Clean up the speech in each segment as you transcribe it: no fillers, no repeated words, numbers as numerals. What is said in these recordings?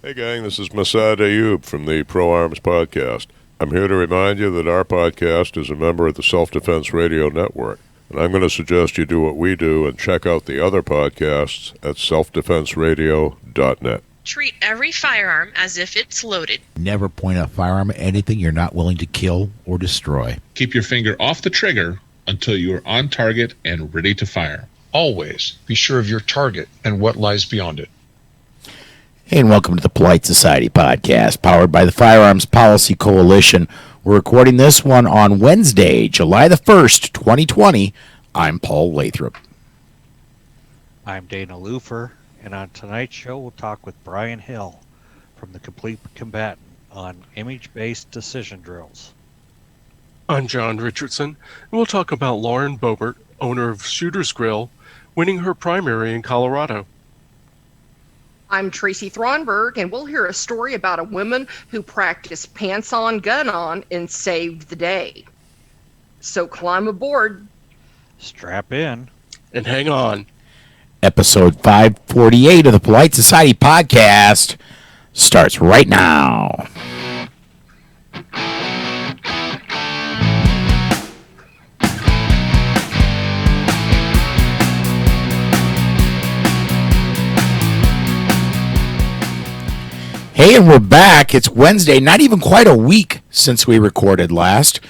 Hey gang, this is Masad Ayub from the Pro Arms Podcast. I'm here to remind you that our podcast is a member of the Self-Defense Radio Network, and I'm going to suggest you do what we do and check out the other podcasts at selfdefenseradio.net. Treat every firearm as if it's loaded. Never point a firearm at anything you're not willing to kill or destroy. Keep your finger off the trigger until you are on target and ready to fire. Always be sure of your target and what lies beyond it. Hey, and welcome to the Polite Society Podcast, powered by the Firearms Policy Coalition. We're recording this one on Wednesday, July the 1st, 2020. I'm Paul Lathrop. I'm Dana Lufer, and on tonight's show we'll talk with Brian Hill from the Complete Combatant on image-based decision drills. I'm John Richardson, and we'll talk about Lauren Boebert, owner of Shooter's Grill, winning her primary in Colorado. I'm Tracy Thronberg, and we'll hear a story about a woman who practiced pants on, gun on, and saved the day. So climb aboard. Strap in. And hang on. Episode 548 of the Polite Society Podcast starts right now. Hey, and we're back. It's Wednesday, not even quite a week since we recorded last.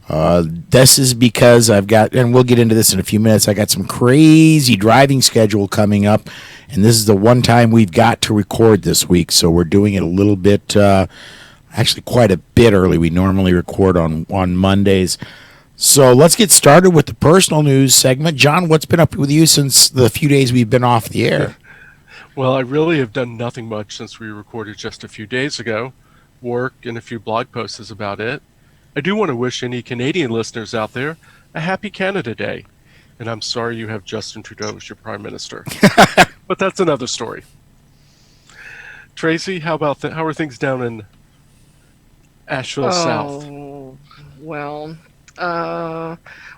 This is because I've got, and we'll get into this in a few minutes, I got some crazy driving schedule coming up, and this is the one time we've got to record this week, so we're doing it a little bit, actually quite a bit early. We normally record on Mondays. So let's get started with the personal news segment. John, what's been up with you since the few days we've been off the air? Well, I really have done nothing much since we recorded just a few days ago. Work and a few blog posts is about it. I do want to wish any Canadian listeners out there a happy Canada Day. And I'm sorry you have Justin Trudeau as your Prime Minister. But that's another story. Tracy, how are things down in Asheville South? Well,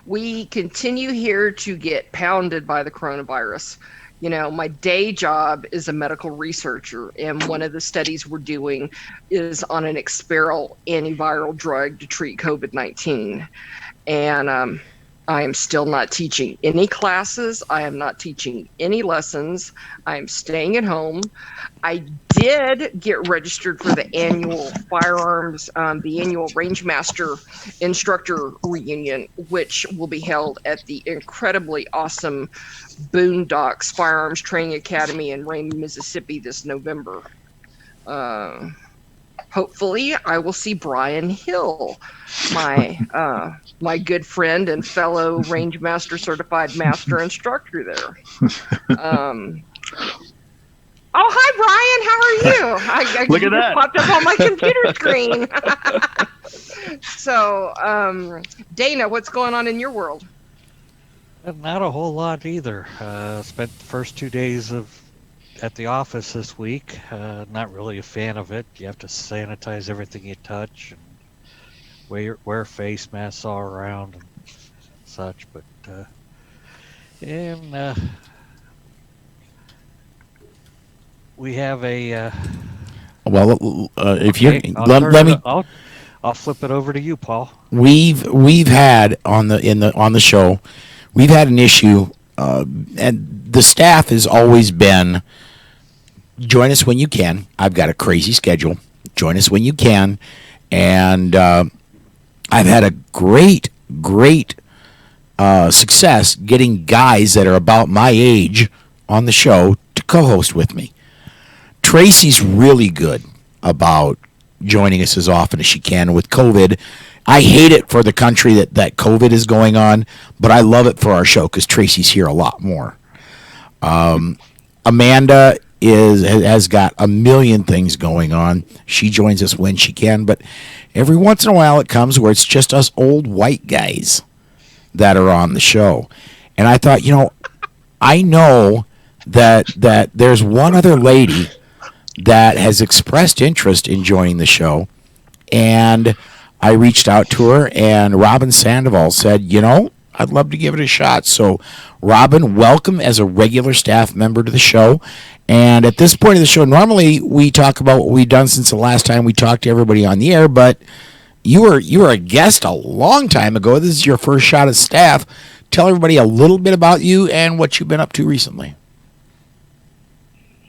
we continue here to get pounded by the coronavirus. You know, my day job is a medical researcher, and one of the studies we're doing is on an experimental antiviral drug to treat COVID-19. And I am still not teaching any classes. I am not teaching any lessons. I am staying at home. I did get registered for the annual firearms, the annual Rangemaster instructor reunion, which will be held at the incredibly awesome Boondocks Firearms Training Academy in Raymond, Mississippi this November. Hopefully, I will see Brian Hill, my good friend and fellow Rangemaster certified master instructor there. Oh, hi, Brian. How are you? Look at that. Popped up on my computer screen. So, Dana, what's going on in your world? Not a whole lot either. Spent the first 2 days at the office this week. Not really a fan of it. You have to sanitize everything you touch and wear face masks all around and such. But we have a. If okay, you let me, I'll flip it over to you, Paul. We've had on the show, we've had an issue, and the staff has always been, join us when you can. I've got a crazy schedule. Join us when you can, and I've had a great success getting guys that are about my age on the show to co-host with me. Tracy's really good about joining us as often as she can with COVID. I hate it for the country that COVID is going on, but I love it for our show because Tracy's here a lot more. Amanda has got a million things going on. She joins us when she can, but every once in a while it comes where it's just us old white guys that are on the show. And I thought, I know that there's one other lady that has expressed interest in joining the show, and I reached out to her, and Robin Sandoval said, I'd love to give it a shot. So, Robin, welcome as a regular staff member to the show. And at this point of the show, normally we talk about what we've done since the last time we talked to everybody on the air, but you were a guest a long time ago. This is your first shot as staff. Tell everybody a little bit about you and what you've been up to recently.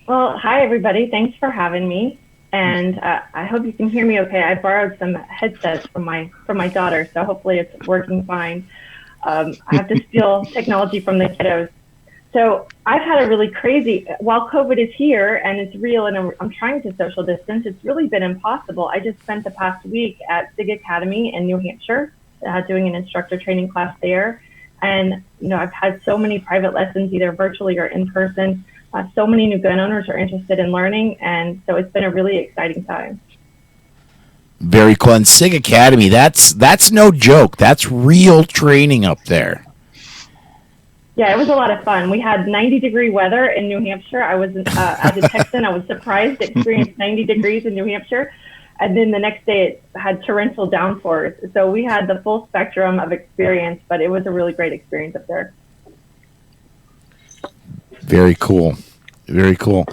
Well, hi, everybody. Thanks for having me. And I hope you can hear me okay. I borrowed some headsets from my daughter, so hopefully it's working fine. I have to steal technology from the kiddos. So I've had a really crazy, while COVID is here and it's real and I'm trying to social distance, it's really been impossible. I just spent the past week at SIG Academy in New Hampshire doing an instructor training class there. And, I've had so many private lessons, either virtually or in person. So many new gun owners are interested in learning, and so it's been a really exciting time. Very cool. And SIG Academy, that's no joke. That's real training up there. Yeah, it was a lot of fun. We had 90-degree weather in New Hampshire. I was, as a Texan, I was surprised to experience 90 degrees in New Hampshire. And then the next day it had torrential downpours. So we had the full spectrum of experience, but it was a really great experience up there. Very cool. Very cool.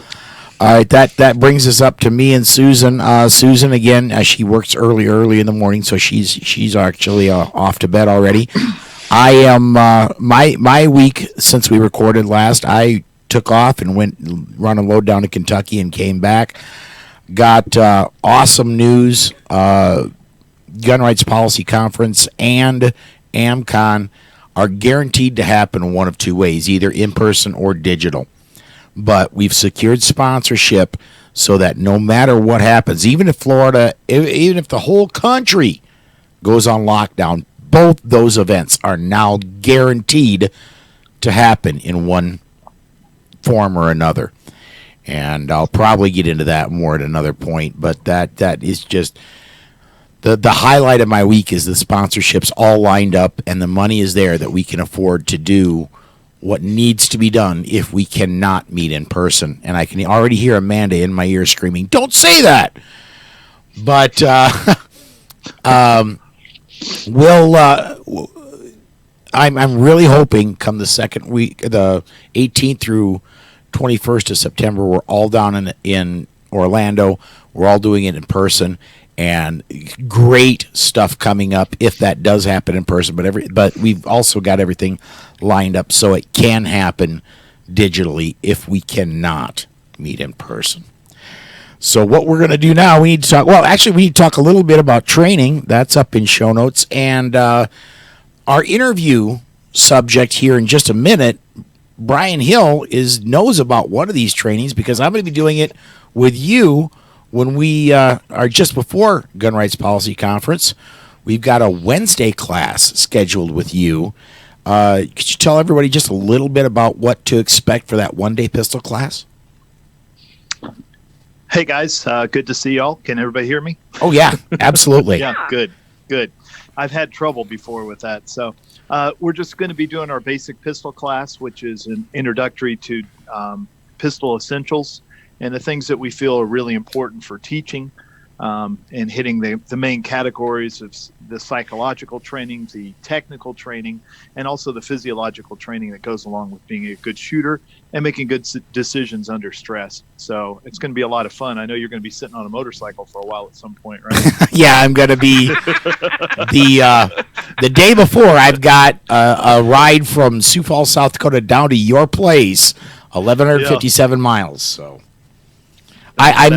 All right, that brings us up to me and Susan. Susan, again, she works early in the morning, so she's actually off to bed already. I am my week since we recorded last. I took off and went run a load down to Kentucky and came back. Got awesome news. Gun Rights Policy Conference and AmCon are guaranteed to happen one of two ways, either in person or digital. But we've secured sponsorship so that no matter what happens, even if the whole country goes on lockdown, both those events are now guaranteed to happen in one form or another. And I'll probably get into that more at another point, but that is just the highlight of my week is the sponsorships all lined up and the money is there that we can afford to do what needs to be done if we cannot meet in person. And I can already hear Amanda in my ear screaming, "Don't say that!" But I'm really hoping come the second week, the 18th through 21st of September, we're all down in Orlando. We're all doing it in person. And great stuff coming up if that does happen in person. But we've also got everything lined up so it can happen digitally if we cannot meet in person. So what we're going to do now, we need to talk a little bit about training. That's up in show notes. And our interview subject here in just a minute, Brian Hill knows about one of these trainings because I'm going to be doing it with you when we are just before Gun Rights Policy Conference. We've got a Wednesday class scheduled with you. Could you tell everybody just a little bit about what to expect for that one-day pistol class? Hey, guys. Good to see y'all. Can everybody hear me? Oh, yeah. Absolutely. Yeah, good. I've had trouble before with that. So we're just going to be doing our basic pistol class, which is an introductory to pistol essentials and the things that we feel are really important for teaching and hitting the main categories of the psychological training, the technical training, and also the physiological training that goes along with being a good shooter and making good decisions under stress. So it's going to be a lot of fun. I know you're going to be sitting on a motorcycle for a while at some point, right? Yeah, I'm going to be the day before. I've got a ride from Sioux Falls, South Dakota down to your place, 1,157 miles. So I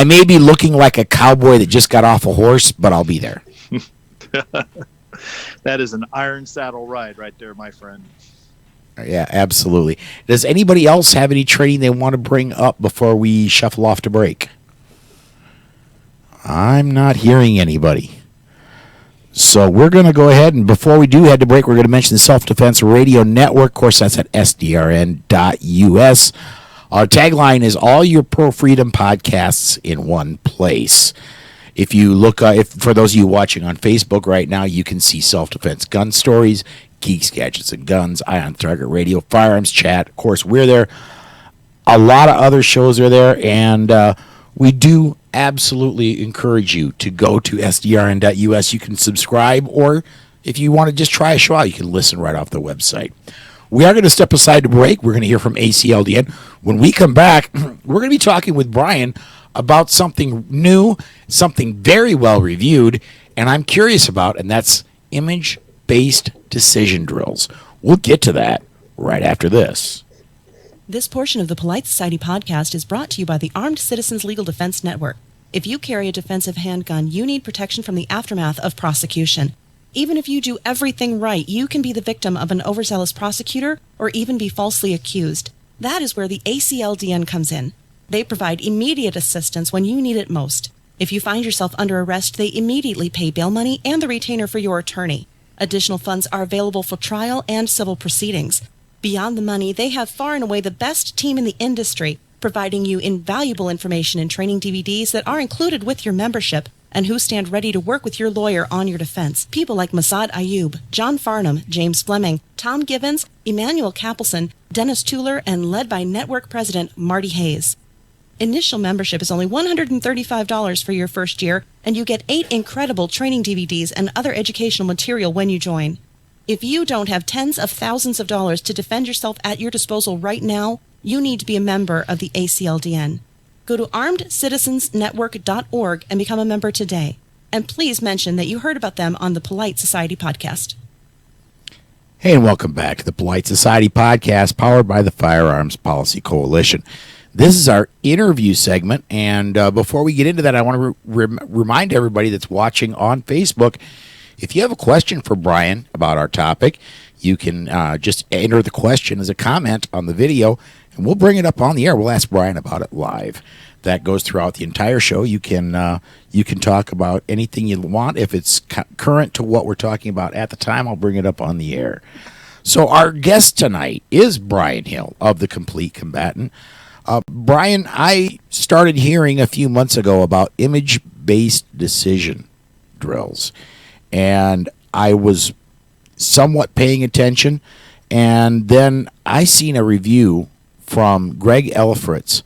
may be looking like a cowboy that just got off a horse, but I'll be there. That is an iron saddle ride right there, my friend. Yeah, absolutely. Does anybody else have any training they want to bring up before we shuffle off to break? I'm not hearing anybody. So we're going to go ahead, and before we do head to break, we're going to mention the Self-Defense Radio Network. Of course, that's at sdrn.us. Our tagline is all your pro-freedom podcasts in one place. If you look, for those of you watching on Facebook right now, you can see Self-Defense Gun Stories, Geeks, Gadgets, and Guns, Eye on Target Radio, Firearms Chat. Of course, we're there. A lot of other shows are there, and we do absolutely encourage you to go to sdrn.us. You can subscribe or if you want to just try a show out, you can listen right off the website. We are going to step aside to break. We're going to hear from ACLDN. When we come back, we're going to be talking with Brian about something new, something very well reviewed, and I'm curious about, and that's image-based decision drills. We'll get to that right after this. This portion of the Polite Society podcast is brought to you by the Armed Citizens Legal Defense Network. If you carry a defensive handgun, you need protection from the aftermath of prosecution. Even if you do everything right, you can be the victim of an overzealous prosecutor or even be falsely accused. That is where the ACLDN comes in. They provide immediate assistance when you need it most. If you find yourself under arrest, they immediately pay bail money and the retainer for your attorney. Additional funds are available for trial and civil proceedings. Beyond the money, they have far and away the best team in the industry, providing you invaluable information and training DVDs that are included with your membership, and who stand ready to work with your lawyer on your defense. People like Masad Ayub, John Farnham, James Fleming, Tom Givens, Emmanuel Capelson, Dennis Tueller, and led by Network President Marty Hayes. Initial membership is only $135 for your first year, and you get 8 incredible training DVDs and other educational material when you join. If you don't have tens of thousands of dollars to defend yourself at your disposal right now, you need to be a member of the ACLDN. Go to armedcitizensnetwork.org and become a member today. And please mention that you heard about them on the Polite Society podcast. Hey, and welcome back to the Polite Society podcast, powered by the Firearms Policy Coalition. This is our interview segment, and before we get into that, I want to remind everybody that's watching on Facebook, if you have a question for Brian about our topic, you can just enter the question as a comment on the video, and we'll bring it up on the air. We'll ask Brian about it live. That goes throughout the entire show. You can talk about anything you want. If it's current to what we're talking about at the time, I'll bring it up on the air. So our guest tonight is Brian Hill of the Complete Combatant. Brian, I started hearing a few months ago about image-based decision drills, and I was somewhat paying attention, and then I seen a review from Greg Elfritz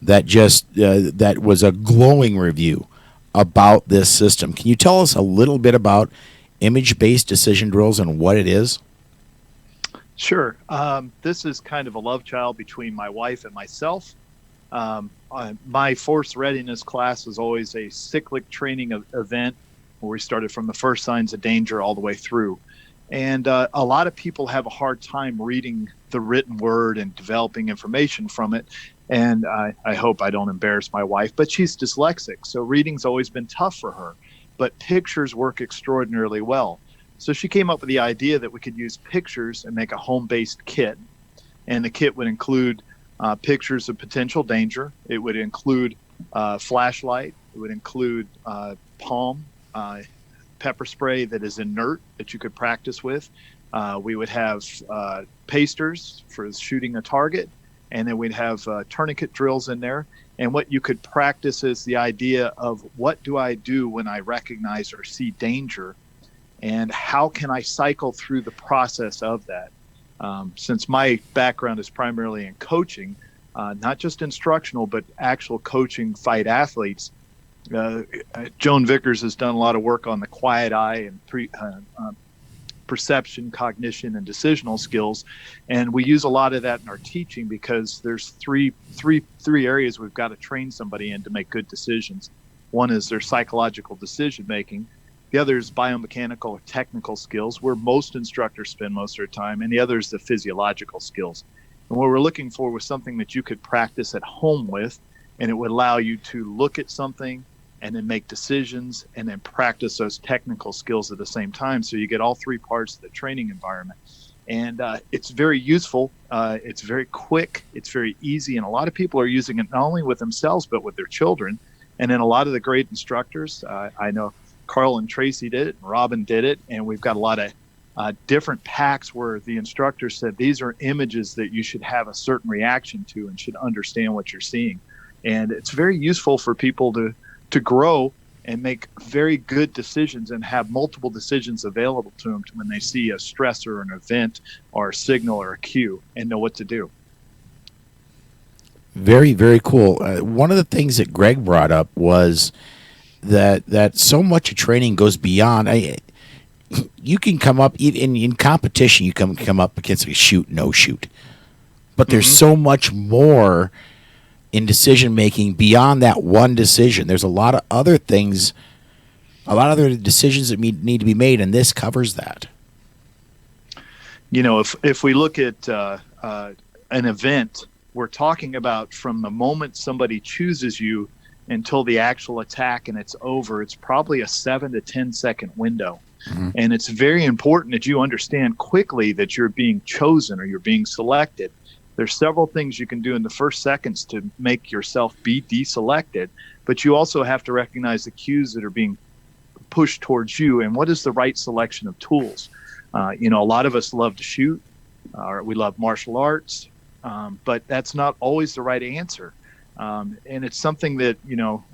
that that was a glowing review about this system. Can you tell us a little bit about image-based decision drills and what it is? Sure. This is kind of a love child between my wife and myself. My force readiness class was always a cyclic training event where we started from the first signs of danger all the way through. And a lot of people have a hard time reading the written word and developing information from it. And I hope I don't embarrass my wife, but she's dyslexic, so reading's always been tough for her. But pictures work extraordinarily well. So she came up with the idea that we could use pictures and make a home-based kit. And the kit would include pictures of potential danger. It would include flashlight. It would include palm pepper spray that is inert that you could practice with. We would have pasters for shooting a target, and then we'd have tourniquet drills in there. And what you could practice is the idea of what do I do when I recognize or see danger, and how can I cycle through the process of that? Since my background is primarily in coaching, not just instructional, but actual coaching fight athletes, Joan Vickers has done a lot of work on the quiet eye and perception, cognition, and decisional skills, and we use a lot of that in our teaching because there's three areas we've got to train somebody in to make good decisions. One is their psychological decision making. The other is biomechanical or technical skills, where most instructors spend most of their time, and the other is the physiological skills. And what we're looking for was something that you could practice at home with, and it would allow you to look at something and then make decisions and then practice those technical skills at the same time. So you get all three parts of the training environment. And it's very useful. It's very quick. It's very easy. And a lot of people are using it not only with themselves, but with their children. And then a lot of the great instructors, I know Carl and Tracy did it, and Robin did it. And we've got a lot of different packs where the instructor said, these are images that you should have a certain reaction to and should understand what you're seeing. And it's very useful for people to grow and make very good decisions and have multiple decisions available to them when they see a stress or an event or a signal or a cue and know what to do. Very, very cool. One of the things that Greg brought up was that so much of training goes beyond. you can come up in competition. You come up against a shoot, no shoot, but there's so much more in decision making beyond that one decision. There's a lot of other things, a lot of other decisions that need to be made, and this covers that. You know, if we look at an event, we're talking about from the moment somebody chooses you until the actual attack and it's over, it's probably a 7 to 10 second window. Mm-hmm. And it's very important that you understand quickly that you're being chosen or you're being selected. There's several things you can do in the first seconds to make yourself be deselected, but you also have to recognize the cues that are being pushed towards you and what is the right selection of tools. You know, a lot of us love to shoot, or we love martial arts, but that's not always the right answer. And it's something that, you know,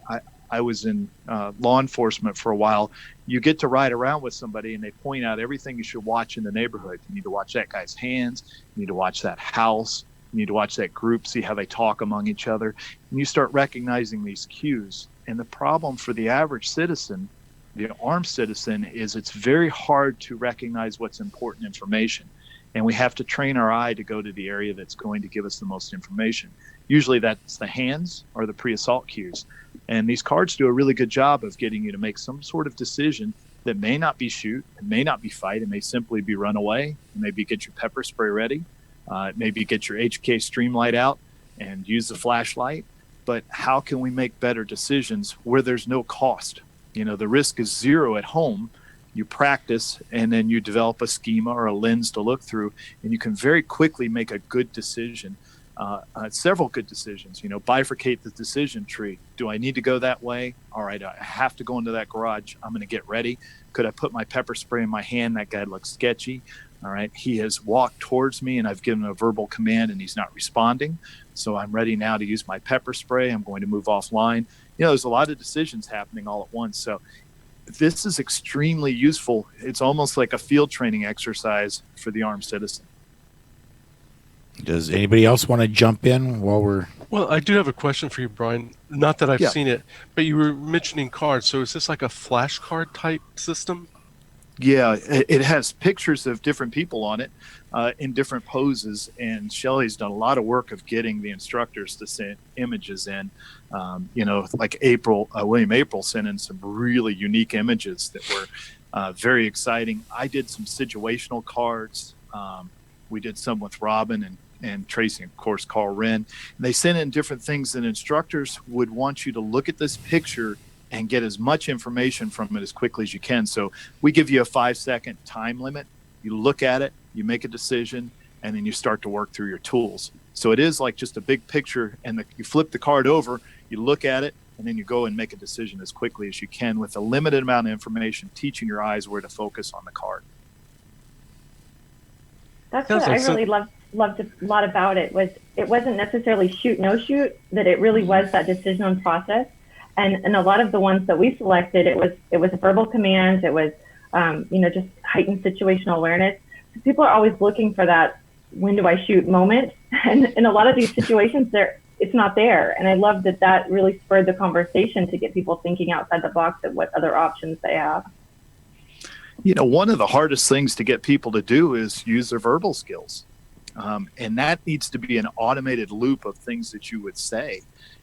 I was in law enforcement for a while. You get to ride around with somebody and they point out everything you should watch in the neighborhood. You need to watch that guy's hands. You need to watch that house. You need to watch that group, see how they talk among each other. And you start recognizing these cues. And the problem for the average citizen, the armed citizen, is it's very hard to recognize what's important information. And we have to train our eye to go to the area that's going to give us the most information. Usually that's the hands or the pre-assault cues. And these cards do a really good job of getting you to make some sort of decision that may not be shoot, it may not be fight, it may simply be run away, maybe get your pepper spray ready, maybe get your HK Streamlight out and use the flashlight. But how can we make better decisions where there's no cost? You know, the risk is zero at home. You practice and then you develop a schema or a lens to look through, and you can very quickly make a good decision. Several good decisions, you know, bifurcate the decision tree. Do I need to go that way? All right, I have to go into that garage. I'm going to get ready. Could I put my pepper spray in my hand? That guy looks sketchy. All right, he has walked towards me and I've given him a verbal command and he's not responding. So I'm ready now to use my pepper spray. I'm going to move offline. You know, there's a lot of decisions happening all at once. So this is extremely useful. It's almost like a field training exercise for the armed citizen. Does anybody else want to jump in while we're... Well, I do have a question for you, Brian. Not that I've seen it, but you were mentioning cards. So is this like a flashcard type system? Yeah, it has pictures of different people on it in different poses. And Shelley's done a lot of work of getting the instructors to send images in. You know, like William April sent in some really unique images that were very exciting. I did some situational cards. We did some with Robin and Tracy, and of course, Carl Wren. And they sent in different things, and instructors would want you to look at this picture and get as much information from it as quickly as you can. So we give you a 5-second time limit. You look at it, you make a decision, and then you start to work through your tools. So it is like just a big picture, and you flip the card over, you look at it, and then you go and make a decision as quickly as you can with a limited amount of information, teaching your eyes where to focus on the card. That's what I really loved a lot about it. It wasn't necessarily shoot, no shoot, that it really was that decision process. And a lot of the ones that we selected, it was verbal commands, it was you know, just heightened situational awareness. So people are always looking for that when do I shoot moment, and in a lot of these situations it's not there. And I love that really spurred the conversation to get people thinking outside the box of what other options they have. You know, one of the hardest things to get people to do is use their verbal skills. And that needs to be an automated loop of things that you would say,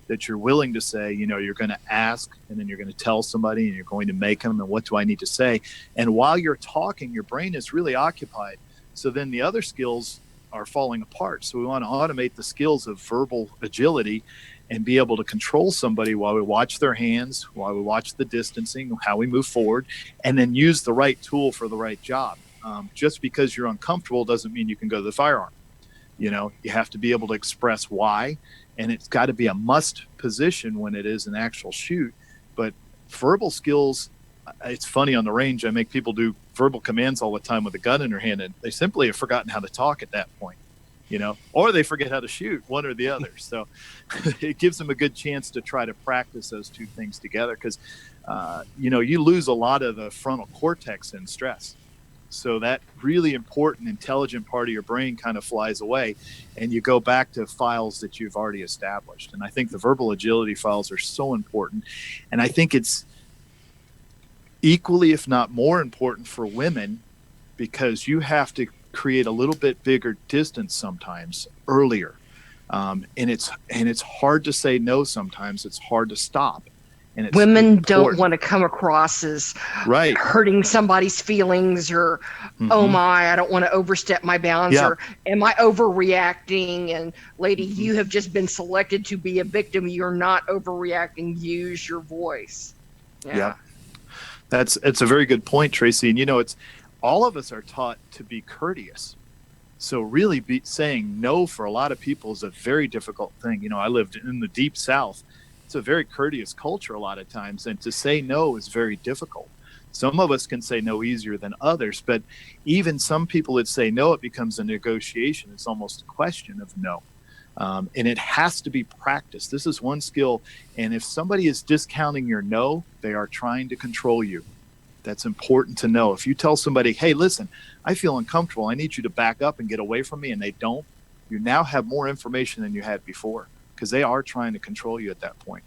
that you're willing to say. You know, you're going to ask, and then you're going to tell somebody, and you're going to make them, and what do I need to say? And while you're talking, your brain is really occupied. So then the other skills are falling apart. So we want to automate the skills of verbal agility and be able to control somebody while we watch their hands, while we watch the distancing, how we move forward, and then use the right tool for the right job. Just because you're uncomfortable doesn't mean you can go to the firearm. You know, you have to be able to express why, and it's got to be a must position when it is an actual shoot. But verbal skills, it's funny, on the range, I make people do verbal commands all the time with a gun in their hand, and they simply have forgotten how to talk at that point, you know, or they forget how to shoot, one or the other. So it gives them a good chance to try to practice those two things together, because, you know, you lose a lot of the frontal cortex in stress. So that really important, intelligent part of your brain kind of flies away, and you go back to files that you've already established. And I think the verbal agility files are so important. And I think equally, if not more important for women, because you have to create a little bit bigger distance sometimes earlier. And it's hard to say no sometimes. It's hard to stop. And it's Women important. don't want to come across as Right. hurting somebody's feelings, or oh my, I don't want to overstep my bounds, Yeah. or am I overreacting? And lady, you have just been selected to be a victim. You're not overreacting. Use your voice. Yeah. It's a very good point, Tracy. And it's all of us are taught to be courteous. So really saying no for a lot of people is a very difficult thing. I lived in the deep South. It's a very courteous culture a lot of times, and to say no is very difficult. Some of us can say no easier than others, but even some people that say no, it becomes a negotiation. It's almost a question of no. And it has to be practiced. This is one skill. And if somebody is discounting your no, they are trying to control you. That's important to know. If you tell somebody, hey, listen, I feel uncomfortable, I need you to back up and get away from me, and they don't, you now have more information than you had before, because they are trying to control you at that point.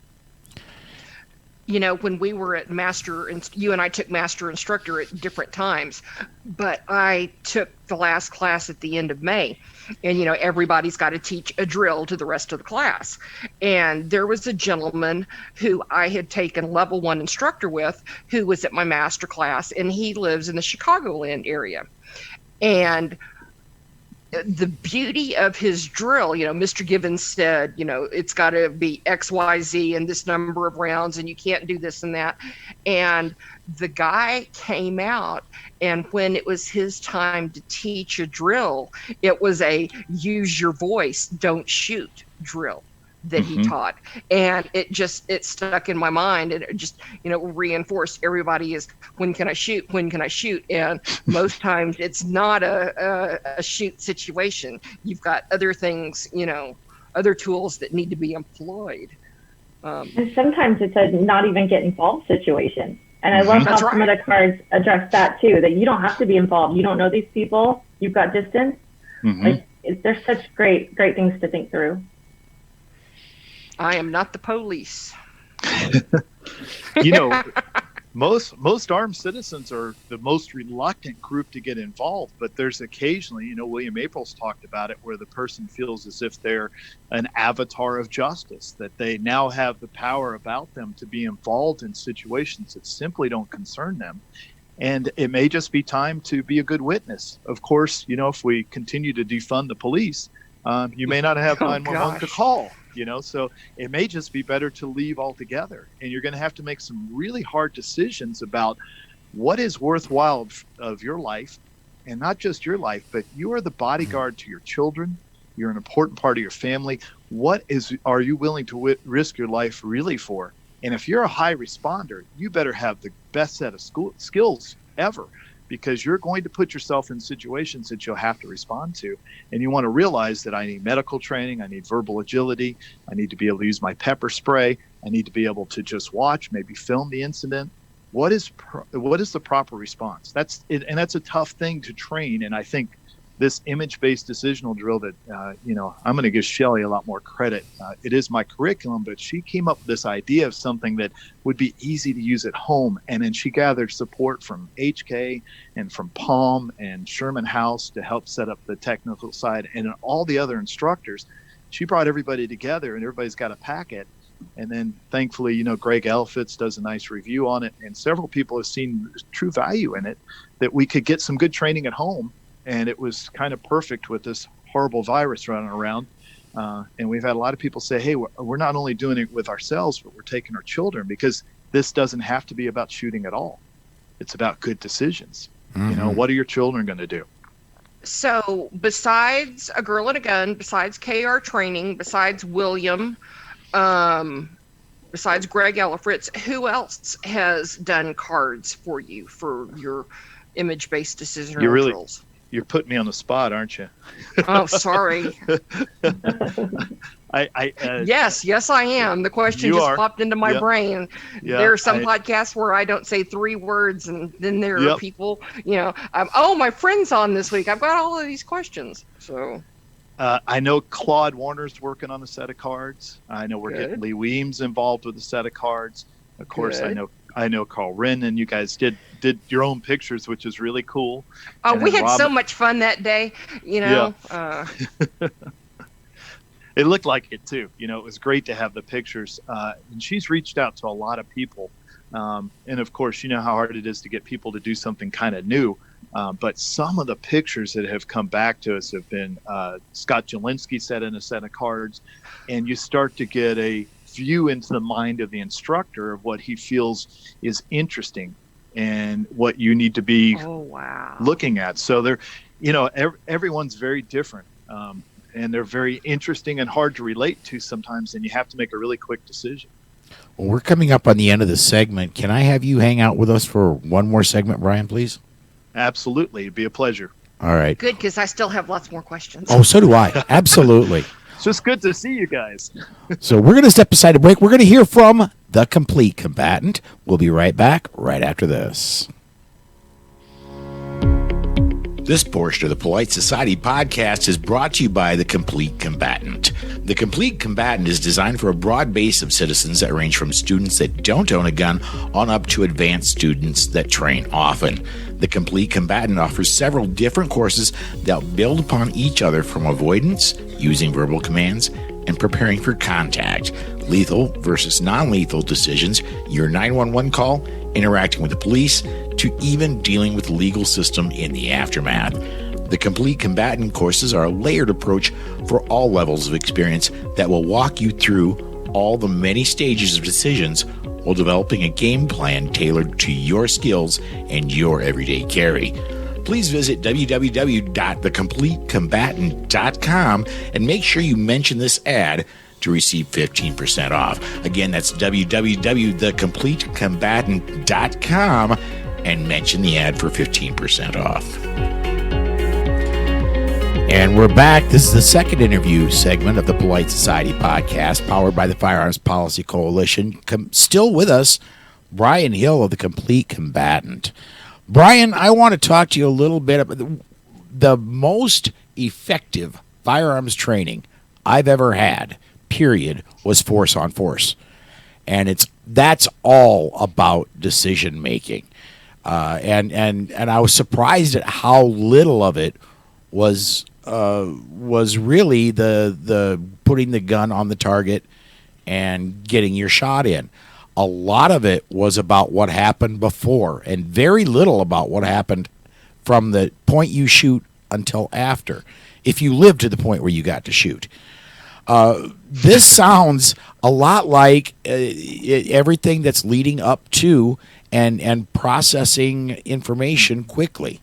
When we were at Master, and you and I took Master Instructor at different times, but I took the last class at the end of May, and everybody's got to teach a drill to the rest of the class. And there was a gentleman who I had taken level 1 instructor with, who was at my master class, and he lives in the Chicagoland area. And the beauty of his drill, Mr. Givens said, it's got to be X, Y, Z and this number of rounds, and you can't do this and that. And the guy came out, and when it was his time to teach a drill, it was a use your voice, don't shoot drill that he taught. And it stuck in my mind, and it just, reinforced everybody is, when can I shoot? When can I shoot? And most times it's not a shoot situation. You've got other things, other tools that need to be employed. And sometimes it's a not even get involved situation. And I love how some of the cards address that too, that you don't have to be involved. You don't know these people. You've got distance. There's such great things to think through. I am not the police. Most armed citizens are the most reluctant group to get involved, but there's occasionally, William April's talked about it, where the person feels as if they're an avatar of justice, that they now have the power about them to be involved in situations that simply don't concern them. And it may just be time to be a good witness. Of course, if we continue to defund the police, you may not have 911 to call. So it may just be better to leave altogether. And you're going to have to make some really hard decisions about what is worthwhile of your life, and not just your life, but you are the bodyguard to your children. You're an important part of your family. Are you willing to risk your life really for? And if you're a high responder, you better have the best set of skills ever, because you're going to put yourself in situations that you'll have to respond to. And you want to realize that I need medical training, I need verbal agility, I need to be able to use my pepper spray, I need to be able to just watch, maybe film the incident. What is the proper response? That's it, and that's a tough thing to train. And I think this image-based decisional drill that, I'm going to give Shelley a lot more credit. It is my curriculum, but she came up with this idea of something that would be easy to use at home. And then she gathered support from HK and from Palm and Sherman House to help set up the technical side, and all the other instructors. She brought everybody together, and everybody's got a packet. And then thankfully, Greg Elfitz does a nice review on it, and several people have seen true value in it, that we could get some good training at home. And it was kind of perfect with this horrible virus running around. And we've had a lot of people say, hey, we're not only doing it with ourselves, but we're taking our children, because this doesn't have to be about shooting at all. It's about good decisions. What are your children going to do? So besides A Girl and a Gun, besides KR Training, besides William, besides Greg Elfritz, who else has done cards for you for your image-based decision drills? You're putting me on the spot, aren't you? Oh, sorry. Yes, I am. The question just popped into my brain. Yeah, there are some podcasts where I don't say 3 words, and then there are people, my friend's on this week. I've got all of these questions. So I know Claude Warner's working on a set of cards. I know we're getting Lee Weems involved with a set of cards. Of course, I know I know Carl Wren and you guys did your own pictures, which is really cool. Oh, And we then had so Robin- much fun that day, you know. It looked like it too. You know, it was great to have the pictures. And she's reached out to a lot of people. And of course, you know how hard it is to get people to do something kind of new. But some of the pictures that have come back to us have been Scott Jelinski set in a set of cards, and you start to get a view into the mind of the instructor of what he feels is interesting and what you need to be looking at. So they're, you know, everyone's very different. And they're very interesting and hard to relate to sometimes, and you have to make a really quick decision. Well, we're coming up on the end of the segment. Can I have you hang out with us for one more segment, Brian, please? Absolutely. It'd be a pleasure. All right. Good, because I still have lots more questions. Oh, so do I. Absolutely. It's just good to see you guys. So we're going to step aside a break. We're going to hear from the Complete Combatant. We'll be right back right after this. This portion of the Polite Society podcast is brought to you by the Complete Combatant. The Complete Combatant is designed for a broad base of citizens that range from students that don't own a gun on up to advanced students that train often. The Complete Combatant offers several different courses that build upon each other, from avoidance, using verbal commands, and preparing for contact, lethal versus non-lethal decisions, your 911 call, interacting with the police, to even dealing with the legal system in the aftermath. The Complete Combatant courses are a layered approach for all levels of experience that will walk you through all the many stages of decisions while developing a game plan tailored to your skills and your everyday carry. Please visit www.thecompletecombatant.com and make sure you mention this ad to receive 15% off. Again, that's www.thecompletecombatant.com and mention the ad for 15% off. And we're back. This is the second interview segment of the Polite Society podcast, powered by the Firearms Policy Coalition. Still with us, Brian Hill of the Complete Combatant. Brian, I want to talk to you a little bit about the most effective firearms training I've ever had, period, was force on force. And that's all about decision making. And I was surprised at how little of it was really the putting the gun on the target and getting your shot in. A lot of it was about what happened before, and very little about what happened from the point you shoot until after, if you live to the point where you got to shoot. This sounds a lot like everything that's leading up to and processing information quickly.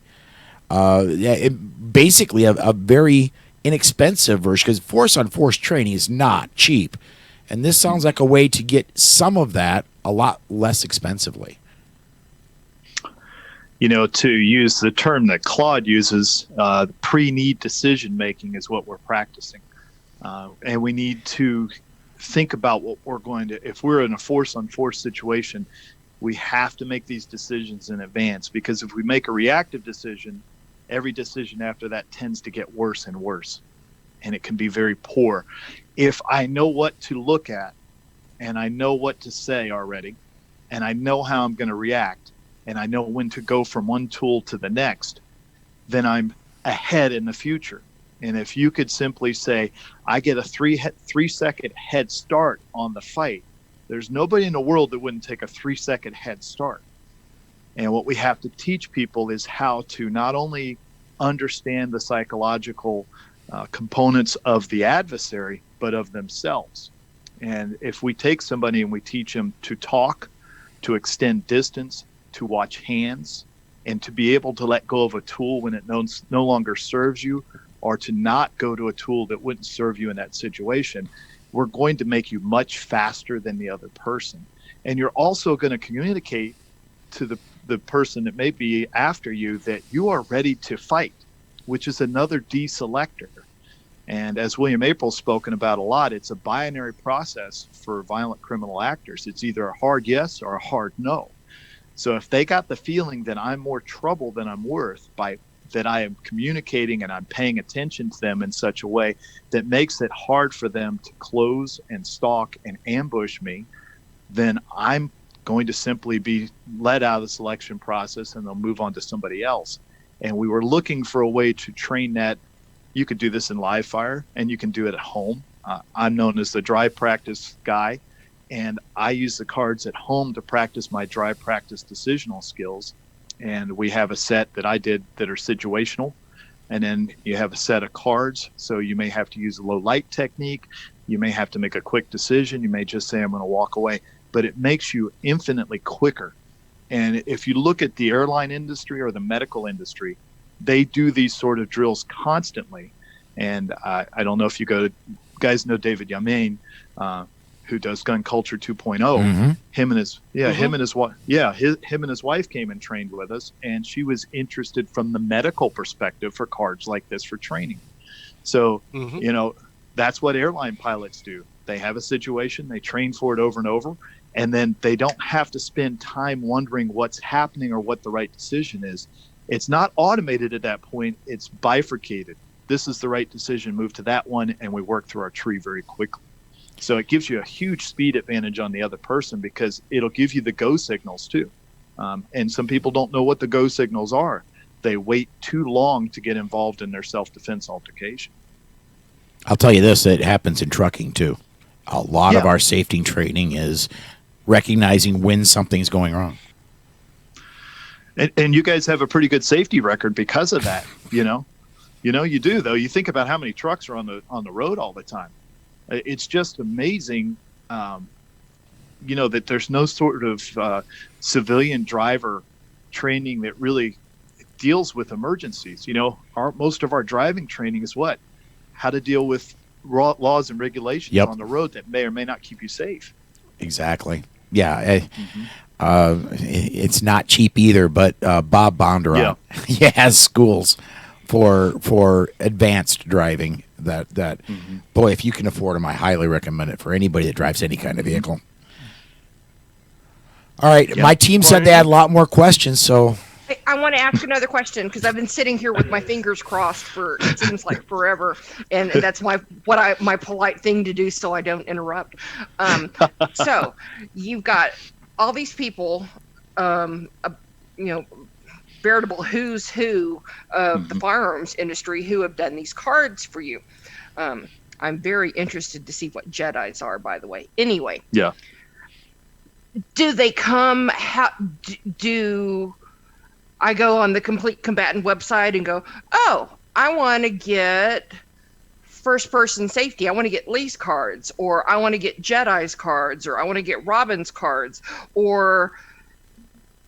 Basically a very inexpensive version, because force-on-force training is not cheap. And this sounds like a way to get some of that a lot less expensively. You know, to use the term that Claude uses, pre-need decision making is what we're practicing. And we need to think about what we're going to, if we're in a force-on-force situation, we have to make these decisions in advance, because if we make a reactive decision, every decision after that tends to get worse and worse, and it can be very poor. If I know what to look at, and I know what to say already, and I know how I'm going to react, and I know when to go from one tool to the next, then I'm ahead in the future. And if you could simply say, I get a 3-second head start on the fight, there's nobody in the world that wouldn't take a 3-second head start. And what we have to teach people is how to not only understand the psychological components of the adversary, but of themselves. And if we take somebody and we teach them to talk, to extend distance, to watch hands, and to be able to let go of a tool when it no longer serves you, or to not go to a tool that wouldn't serve you in that situation, we're going to make you much faster than the other person. And you're also going to communicate to the person that may be after you that you are ready to fight, which is another deselector. And as William April's spoken about a lot, it's a binary process for violent criminal actors. It's either a hard yes or a hard no. So if they got the feeling that I'm more trouble than I'm worth, by that I am communicating and I'm paying attention to them in such a way that makes it hard for them to close and stalk and ambush me, then I'm going to simply be let out of the selection process, and they'll move on to somebody else. And we were looking for a way to train that. You could do this in live fire, and you can do it at home. I'm known as the dry practice guy, and I use the cards at home to practice my dry practice decisional skills. And we have a set that I did that are situational. And then you have a set of cards. So you may have to use a low light technique. You may have to make a quick decision. You may just say, I'm going to walk away. But it makes you infinitely quicker. And if you look at the airline industry or the medical industry, they do these sort of drills constantly. And I don't know if you guys know David Yamain, who does Gun Culture 2.0. Mm-hmm. Him and his wife came and trained with us, and she was interested from the medical perspective for cards like this for training. So, that's what airline pilots do. They have a situation, they train for it over and over, and then they don't have to spend time wondering what's happening or what the right decision is. It's not automated at that point, it's bifurcated. This is the right decision, move to that one, and we work through our tree very quickly. So it gives you a huge speed advantage on the other person because it'll give you the go signals too. And some people don't know what the go signals are. They wait too long to get involved in their self-defense altercation. I'll tell you this, it happens in trucking too. A lot of our safety training is recognizing when something's going wrong. And you guys have a pretty good safety record because of that, you do, though. You think about how many trucks are on the road all the time. It's just amazing, that there's no sort of civilian driver training that really deals with emergencies. Most of our driving training is what? How to deal with laws and regulations on the road that may or may not keep you safe. Exactly. Yeah. It's not cheap either, but Bob Bondurant has schools for advanced driving that boy, if you can afford them, I highly recommend it for anybody that drives any kind of vehicle. All right, my team said they had a lot more questions, so I want to ask another question because I've been sitting here with my fingers crossed for it seems like forever, and that's my polite thing to do so I don't interrupt. So you've got all these people, veritable who's who of the firearms industry who have done these cards for you. I'm very interested to see what Jedis are, by the way. Anyway. Yeah. Do they come? Do I go on the Complete Combatant website and go, oh, I want to get first-person safety. I want to get Lee's cards, or I want to get Jedi's cards, or I want to get Robin's cards, or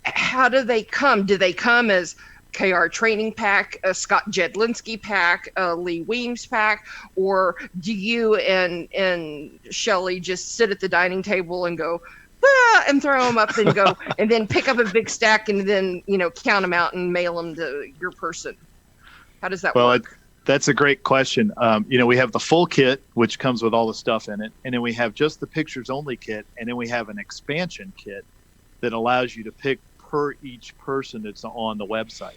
how do they come? Do they come as KR training pack, a Scott Jedlinski pack, a Lee Weems pack, or do you and Shelley just sit at the dining table and go, and throw them up and go, and then pick up a big stack and then, count them out and mail them to your person? How does that work? That's a great question. We have the full kit, which comes with all the stuff in it. And then we have just the pictures only kit. And then we have an expansion kit that allows you to pick per each person that's on the website.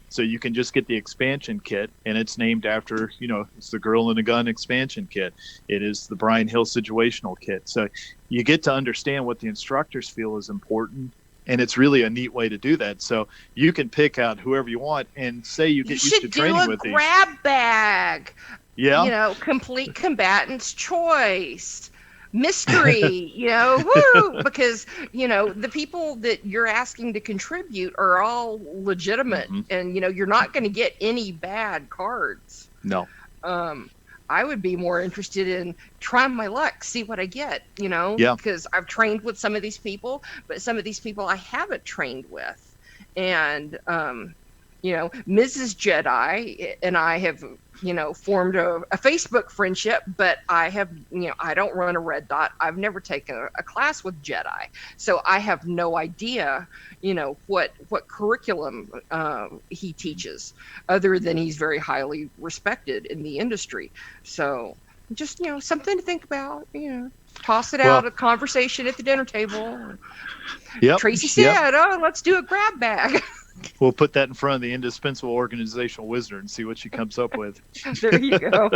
So you can just get the expansion kit, and it's named after, it's the Girl in a Gun expansion kit. It is the Brian Hill situational kit. So you get to understand what the instructors feel is important, and it's really a neat way to do that. So you can pick out whoever you want, and say you get used to training with these. You should do a grab bag. Yeah. Complete Combatant's Choice. Mystery, woo, because, the people that you're asking to contribute are all legitimate, and, you're not going to get any bad cards. No. I would be more interested in trying my luck, see what I get, because I've trained with some of these people, but some of these people I haven't trained with. And, Mrs. Jedi and I have, formed a Facebook friendship, but I have, I don't run a red dot. I've never taken a class with Jedi. So I have no idea, what curriculum he teaches, other than he's very highly respected in the industry. So just, something to think about, toss it out, a conversation at the dinner table. Yep. Tracy said, oh, let's do a grab bag. We'll put that in front of the indispensable organizational wizard and see what she comes up with. There you go.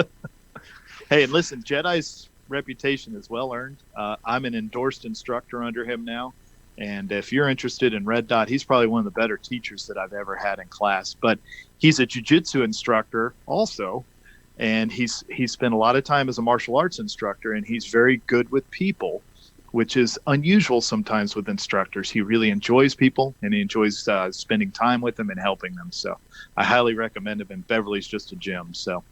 Hey, and listen, Jedi's reputation is well earned. I'm an endorsed instructor under him now, And if you're interested in Red Dot, he's probably one of the better teachers that I've ever had in class. But he's a jiu-jitsu instructor also, and he's spent a lot of time as a martial arts instructor, and he's very good with people, which is unusual sometimes with instructors. He really enjoys people, and he enjoys spending time with them and helping them. So I highly recommend him, and Beverly's just a gem. So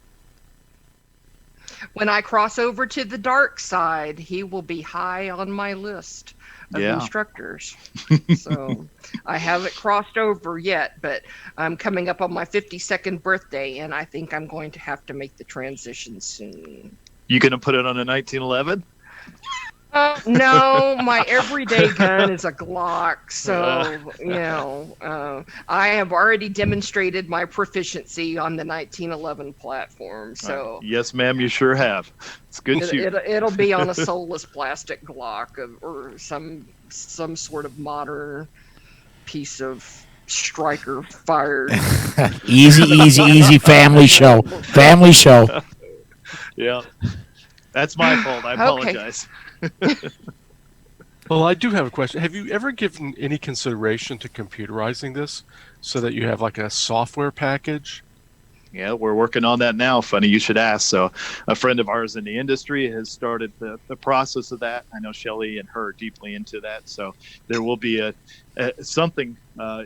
when I cross over to the dark side, he will be high on my list of instructors. So I haven't crossed over yet, but I'm coming up on my 52nd birthday, and I think I'm going to have to make the transition soon. You gonna put it on a 1911? No, my everyday gun is a Glock, so I have already demonstrated my proficiency on the 1911 platform. So yes, ma'am, you sure have. It's good shooting. It'll be on a soulless plastic Glock or some sort of modern piece of striker fired. easy family show. Family show. Yeah, that's my fault. I apologize. Well, I do have a question. Have you ever given any consideration to computerizing this so that you have like a software package? Yeah, we're working on that now. Funny you should ask. So a friend of ours in the industry has started the process of that. I know Shelley and her are deeply into that. So there will be something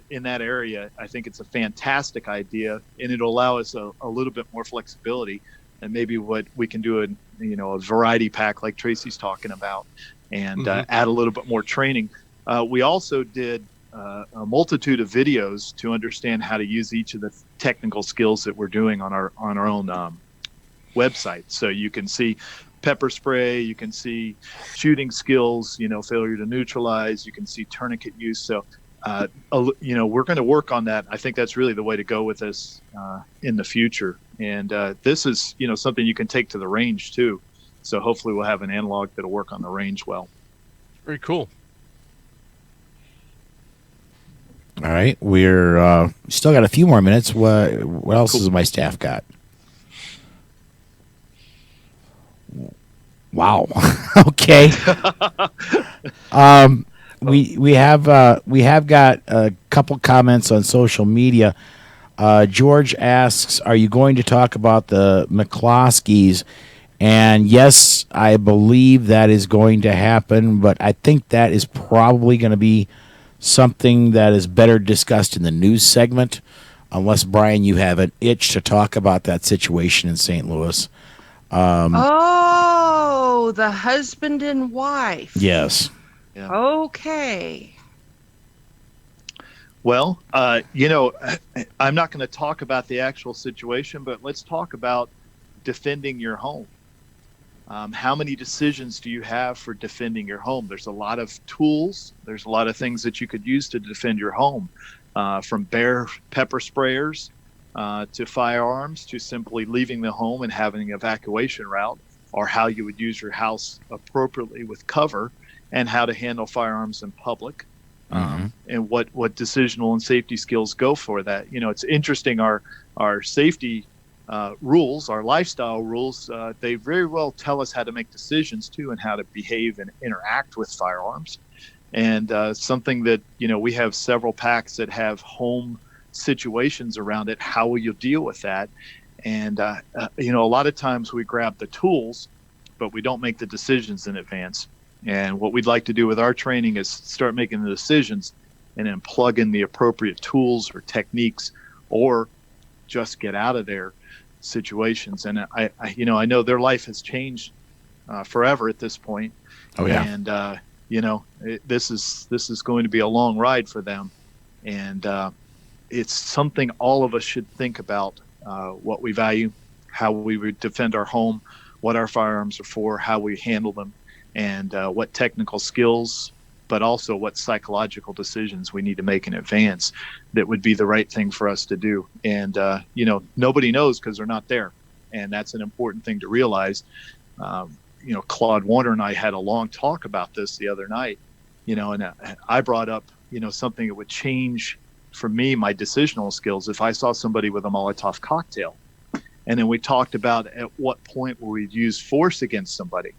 in that area. I think it's a fantastic idea, and it'll allow us a little bit more flexibility, and maybe what we can do in a variety pack like Tracy's talking about, and add a little bit more training. We also did a multitude of videos to understand how to use each of the technical skills that we're doing on our own website. So you can see pepper spray, you can see shooting skills, failure to neutralize, you can see tourniquet use. So we're going to work on that. I think that's really the way to go with this in the future. And this is, something you can take to the range too. So hopefully we'll have an analog that'll work on the range well. Very cool. All right, we're still got a few more minutes. What else has my staff got? Wow. Okay. We have got a couple comments on social media. George asks, "Are you going to talk about the McKloskys?" And yes, I believe that is going to happen, but I think that is probably going to be something that is better discussed in the news segment, unless, Brian, you have an itch to talk about that situation in St. Louis. The husband and wife. Yes. Yeah. Okay. Well, I'm not going to talk about the actual situation, but let's talk about defending your home. How many decisions do you have for defending your home? There's a lot of tools. There's a lot of things that you could use to defend your home, from bare pepper sprayers to firearms to simply leaving the home and having an evacuation route, or how you would use your house appropriately with cover, and how to handle firearms in public, and what decisional and safety skills go for that. It's interesting, our safety rules, our lifestyle rules, they very well tell us how to make decisions too, and how to behave and interact with firearms. And something that, we have several packs that have home situations around it. How will you deal with that? And, a lot of times we grab the tools, but we don't make the decisions in advance. And what we'd like to do with our training is start making the decisions and then plug in the appropriate tools or techniques, or just get out of their situations. And I know their life has changed forever at this point. Oh yeah. And this is going to be a long ride for them, and it's something all of us should think about. What we value, how we would defend our home, what our firearms are for, how we handle them, and what technical skills, but also what psychological decisions we need to make in advance that would be the right thing for us to do. And, nobody knows because they're not there. And that's an important thing to realize. Claude Warner and I had a long talk about this the other night, and I brought up, something that would change for me, my decisional skills, if I saw somebody with a Molotov cocktail. And then we talked about at what point will we use force against somebody.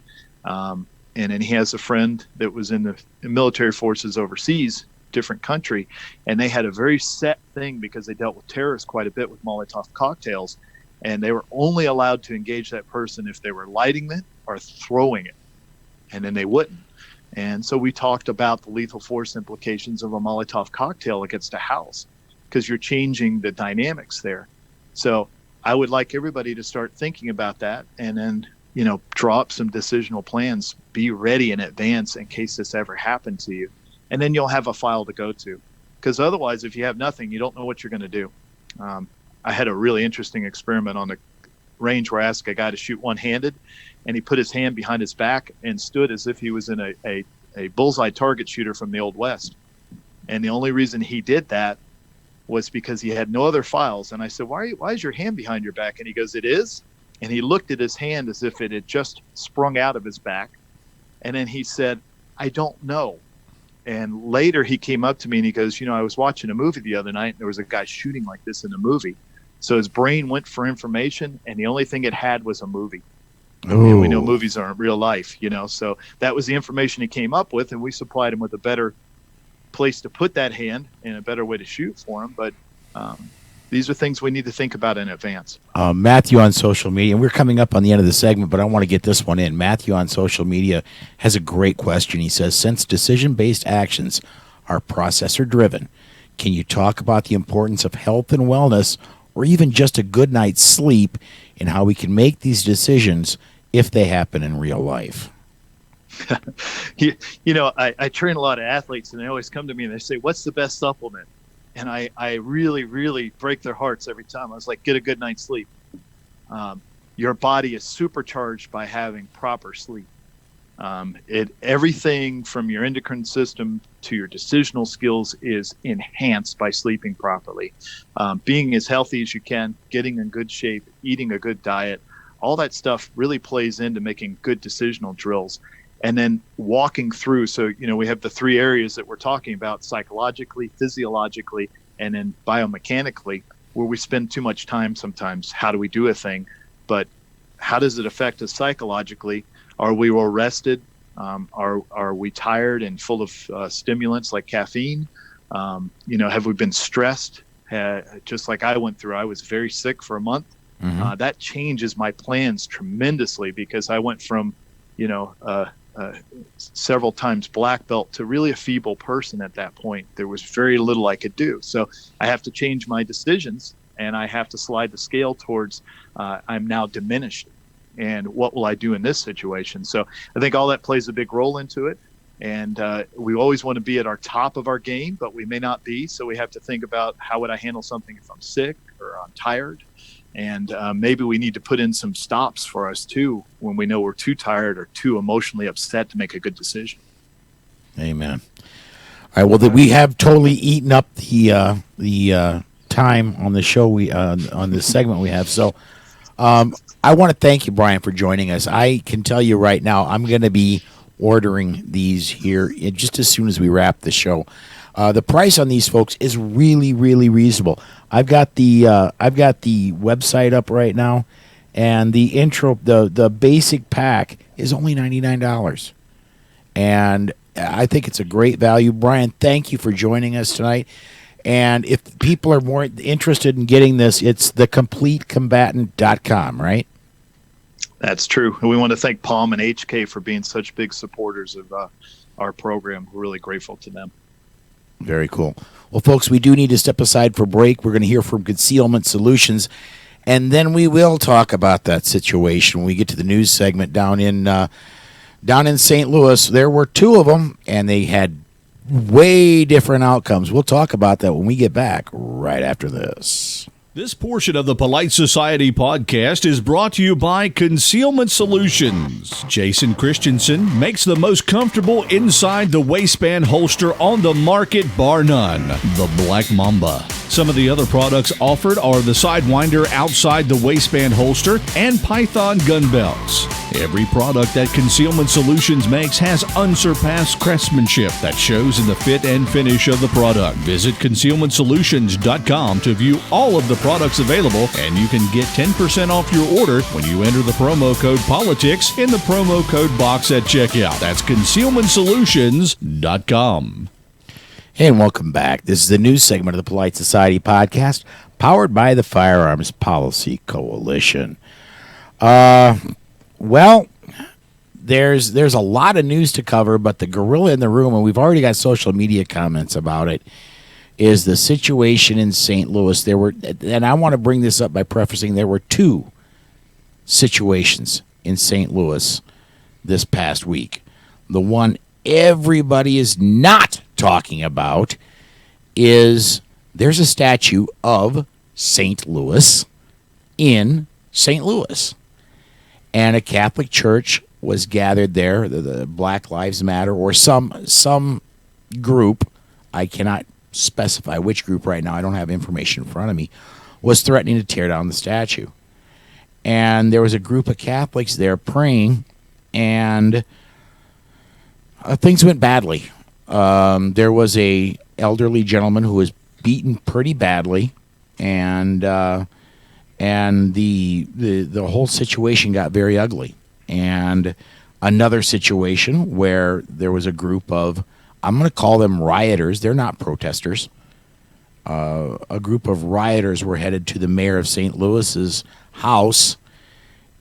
And then he has a friend that was in the military forces overseas, different country, and they had a very set thing because they dealt with terrorists quite a bit with Molotov cocktails, and they were only allowed to engage that person if they were lighting it or throwing it, and then they wouldn't. And so we talked about the lethal force implications of a Molotov cocktail against a house, because you're changing the dynamics there. So I would like everybody to start thinking about that, and then, you know, draw up some decisional plans, be ready in advance in case this ever happened to you. And then you'll have a file to go to, because otherwise, if you have nothing, you don't know what you're going to do. I had a really interesting experiment on the range where I asked a guy to shoot one-handed, and he put his hand behind his back and stood as if he was in a bullseye target shooter from the Old West. And the only reason he did that was because he had no other files. And I said, why is your hand behind your back? And he goes, it is. And he looked at his hand as if it had just sprung out of his back. And then he said, I don't know. And later he came up to me and he goes, you know, I was watching a movie the other night and there was a guy shooting like this in a movie. So his brain went for information, and the only thing it had was a movie. And we know movies aren't real life, you know, so that was the information he came up with, and we supplied him with a better place to put that hand and a better way to shoot for him. But these are things we need to think about in advance. Matthew on social media, and we're coming up on the end of the segment, but I want to get this one in. Matthew on social media has a great question. He says, since decision-based actions are processor-driven, can you talk about the importance of health and wellness, or even just a good night's sleep, and how we can make these decisions if they happen in real life? You know, I train a lot of athletes, and they always come to me and they say, what's the best supplement? And I really, really break their hearts every time. I was like, get a good night's sleep. Your body is supercharged by having proper sleep. Everything from your endocrine system to your decisional skills is enhanced by sleeping properly. Being as healthy as you can, getting in good shape, eating a good diet, all that stuff really plays into making good decisional drills. And then walking through, so, you know, we have the three areas that we're talking about: psychologically, physiologically, and then biomechanically, where we spend too much time sometimes. How do we do a thing? But how does it affect us psychologically? Are we well rested? Are we tired and full of stimulants like caffeine? You know, have we been stressed? Just like I went through, I was very sick for a month. Mm-hmm. That changes my plans tremendously, because I went from, you know, several times black belt to really a feeble person at that point. There was very little I could do. So I have to change my decisions, and I have to slide the scale towards I'm now diminished. And what will I do in this situation? So I think all that plays a big role into it. And we always want to be at our top of our game, but we may not be. So we have to think about, how would I handle something if I'm sick or I'm tired? And maybe we need to put in some stops for us too, when we know we're too tired or too emotionally upset to make a good decision. Amen. All right. Well, we have totally eaten up the time on the show. On this segment we have. So I want to thank you, Brian, for joining us. I can tell you right now, I'm going to be ordering these here just as soon as we wrap the show. The price on these, folks, is really, really reasonable. I've got the website up right now, and the intro, the basic pack is only $99, and I think it's a great value. Brian, thank you for joining us tonight. And if people are more interested in getting this, it's thecompletecombatant.com, right? That's true. And we want to thank Palm and HK for being such big supporters of our program. We're really grateful to them. Very cool. Well, folks, we do need to step aside for break. We're going to hear from Concealment Solutions, and then we will talk about that situation when we get to the news segment down in St. Louis. There were two of them, and they had way different outcomes. We'll talk about that when we get back right after this. This portion of the Polite Society podcast is brought to you by Concealment Solutions. Jason Christensen makes the most comfortable inside the waistband holster on the market, bar none. The Black Mamba. Some of the other products offered are the Sidewinder outside the waistband holster and Python gun belts. Every product that Concealment Solutions makes has unsurpassed craftsmanship that shows in the fit and finish of the product. Visit concealmentsolutions.com to view all of the products available, and you can get 10% off your order when you enter the promo code POLITICS in the promo code box at checkout. That's concealmentsolutions.com. Hey, and welcome back. This is the news segment of the Polite Society podcast, powered by the Firearms Policy Coalition. Well, there's a lot of news to cover, but the gorilla in the room, and we've already got social media comments about it, is the situation in St. Louis. And I want to bring this up by prefacing there were two situations in St. Louis this past week. The one everybody is not talking about is there's a statue of St. Louis in St. Louis. And a Catholic church was gathered there, the Black Lives Matter, or some group, I cannot specify which group right now, I don't have information in front of me, was threatening to tear down the statue. And there was a group of Catholics there praying, and things went badly. There was a elderly gentleman who was beaten pretty badly, and the whole situation got very ugly. And another situation where there was a group of, I'm going to call them rioters. They're not protesters. A group of rioters were headed to the mayor of St. Louis's house,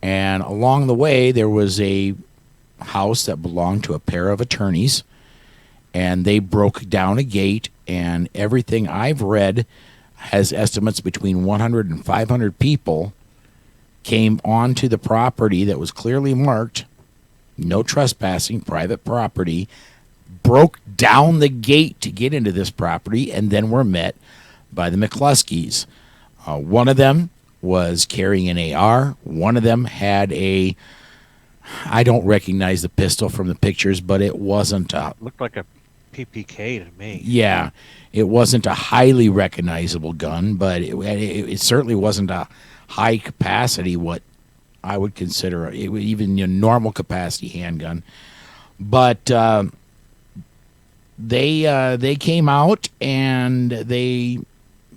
and along the way there was a house that belonged to a pair of attorneys, and they broke down a gate, and everything I've read has estimates between 100 and 500 people came onto the property that was clearly marked, no trespassing, private property, broke down the gate to get into this property, and then were met by the McKloskys. One of them was carrying an AR. One of them had I don't recognize the pistol from the pictures, but it wasn't looked like a PPK to me. Yeah, it wasn't a highly recognizable gun, but it certainly wasn't a high capacity, what I would consider even a normal capacity handgun. But they came out and they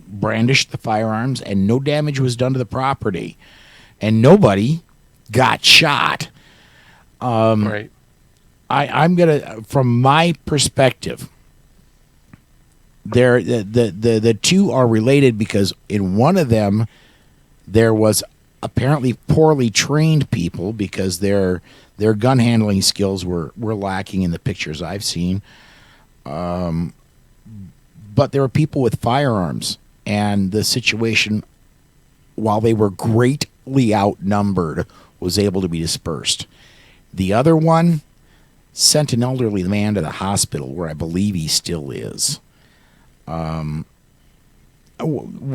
brandished the firearms, and no damage was done to the property, and nobody got shot. Right. I'm gonna, from my perspective, the two are related because in one of them there was apparently poorly trained people because their gun handling skills were lacking in the pictures I've seen. But there were people with firearms, and the situation, while they were greatly outnumbered, was able to be dispersed. The other one sent an elderly man to the hospital, where I believe he still is. I mean, I'm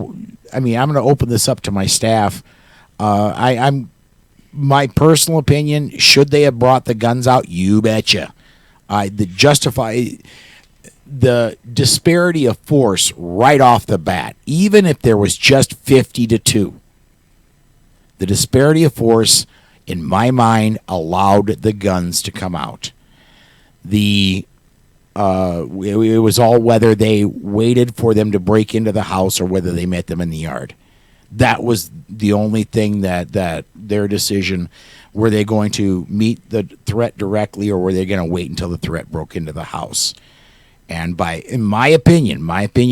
going to open this up to my staff. My personal opinion, should they have brought the guns out? You betcha. The disparity of force right off the bat, even if there was just 50-2, the disparity of force, in my mind, allowed the guns to come out. It was all whether they waited for them to break into the house or whether they met them in the yard. That was the only thing that their decision, were they going to meet the threat directly or were they going to wait until the threat broke into the house? And in my opinion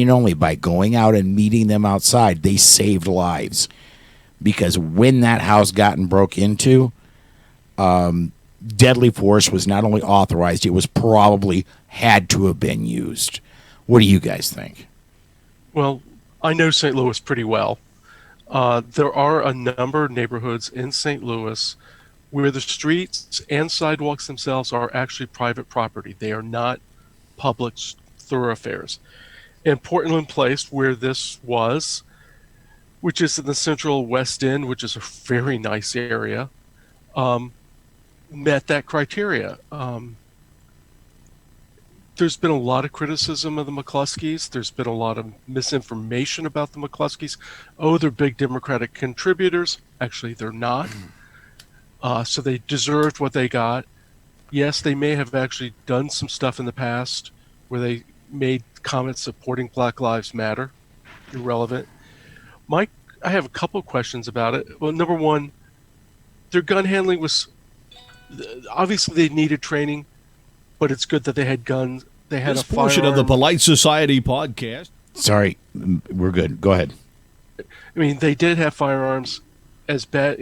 only, by going out and meeting them outside, they saved lives. Because when that house got and broke into, deadly force was not only authorized, it was probably had to have been used. What do you guys think? Well, I know St. Louis pretty well. There are a number of neighborhoods in St. Louis where the streets and sidewalks themselves are actually private property. They are not public thoroughfares. In Portland Place, where this was, which is in the central West End, which is a very nice area, met that criteria. there's been a lot of criticism of the McKloskys. There's been a lot of misinformation about the McKloskys. Oh, they're big Democratic contributors. Actually, they're not. So they deserved what they got. Yes, they may have actually done some stuff in the past where they made comments supporting Black Lives Matter. Irrelevant. Mike, I have a couple of questions about it. Well, number one, their gun handling was obviously they needed training, but it's good that they had guns. They had This a firearm. portion of the Polite Society podcast. Sorry, we're good. Go ahead. I mean, they did have firearms. As bad,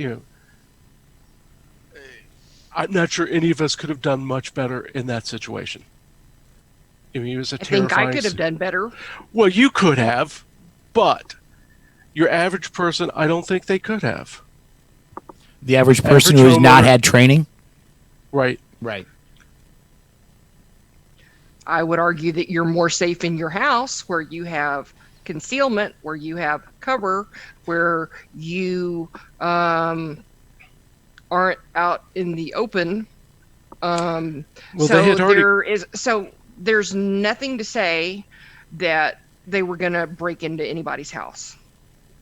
I'm not sure any of us could have done much better in that situation. I mean, it was a I think terrifying. I could have done better. Well, you could have, but your average person, I don't think they could have. The average person who has not had training? Right. Right. I would argue that you're more safe in your house where you have concealment, where you have cover, where you aren't out in the open. So there's nothing to say that they were going to break into anybody's house.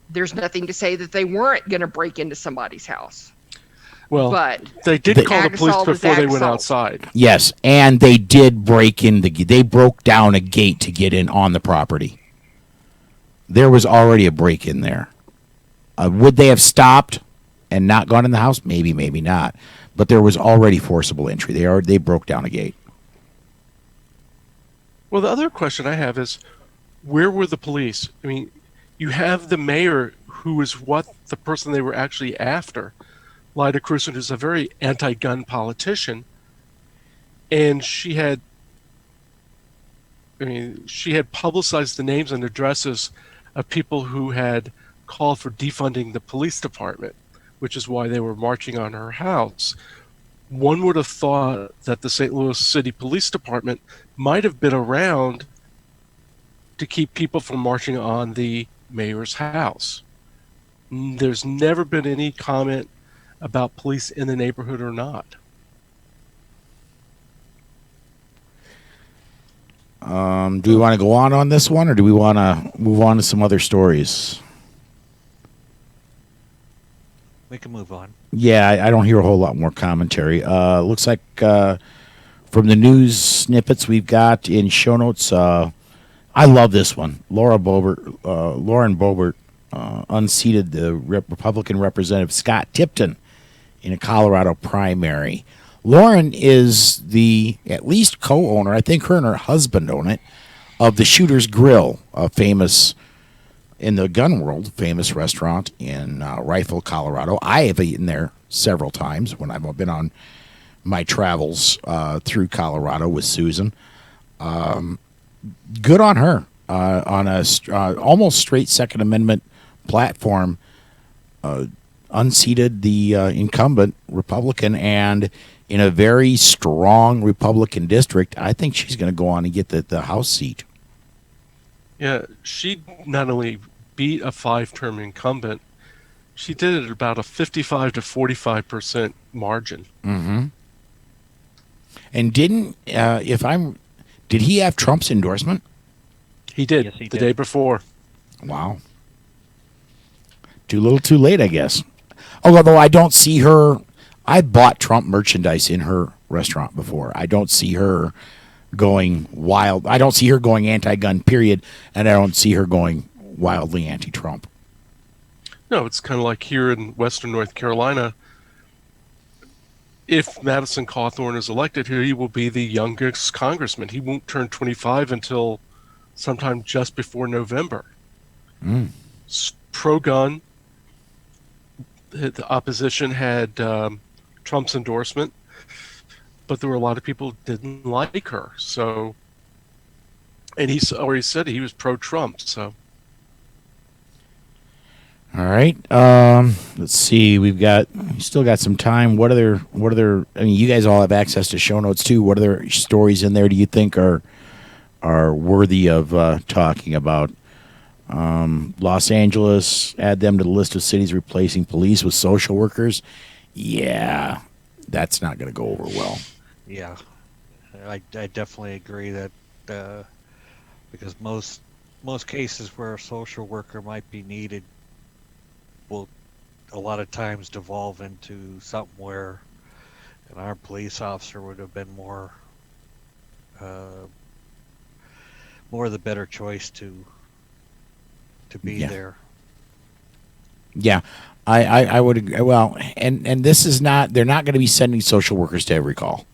There's nothing to say that they weren't going to break into somebody's house. Well, but they did call the police before they went outside. Yes, and they did break in they broke down a gate to get in on the property. There was already a break in there. Would they have stopped and not gone in the house? Maybe, maybe not. But there was already forcible entry. They broke down a gate. Well, the other question I have is, where were the police? I mean, you have the mayor, who is the person they were actually after. Lyda Krewson, who's a very anti-gun politician, and she had publicized the names and addresses of people who had called for defunding the police department, which is why they were marching on her house. One would have thought that the St. Louis City Police Department might have been around to keep people from marching on the mayor's house. There's never been any comment about police in the neighborhood or not. Do we want to go on this one, or do we want to move on to some other stories? We can move on. Yeah, I don't hear a whole lot more commentary. Looks like from the news snippets we've got in show notes, I love this one. Lauren Boebert unseated the Republican Representative Scott Tipton in a Colorado primary. Lauren is the at least co-owner, I think her and her husband own it, of the Shooter's Grill, a famous, in the gun world, famous restaurant in Rifle, Colorado. I have eaten there several times when I've been on my travels through Colorado with Susan. Good on her. On a almost straight Second Amendment platform, unseated the incumbent Republican, and in a very strong Republican district, I think she's going to go on and get the House seat. Yeah, she not only beat a 5-term incumbent, she did it at about a 55 to 45% margin. Mm-hmm. And did he have Trump's endorsement? He did. Yes, he the did. day before. Wow. Too little, too late, I guess. Although I don't see her. I bought Trump merchandise in her restaurant before. I don't see her going wild. I don't see her going anti-gun, period, and I don't see her going wildly anti-Trump. No, it's kind of like here in Western North Carolina. If Madison Cawthorn is elected here, he will be the youngest congressman. He won't turn 25 until sometime just before November. Pro-gun. The opposition had Trump's endorsement, but there were a lot of people who didn't like her. So, and he already said he was pro-Trump. So, all right. Let's see. We still got some time. What other? I mean, you guys all have access to show notes too. What other stories in there do you think are worthy of talking about? Los Angeles, add them to the list of cities replacing police with social workers. Yeah, that's not going to go over well. Yeah, I definitely agree that because most cases where a social worker might be needed will a lot of times devolve into something where an armed police officer would have been more the better choice to be there. Yeah, I would agree. Well, and this is not, they're not going to be sending social workers to every call.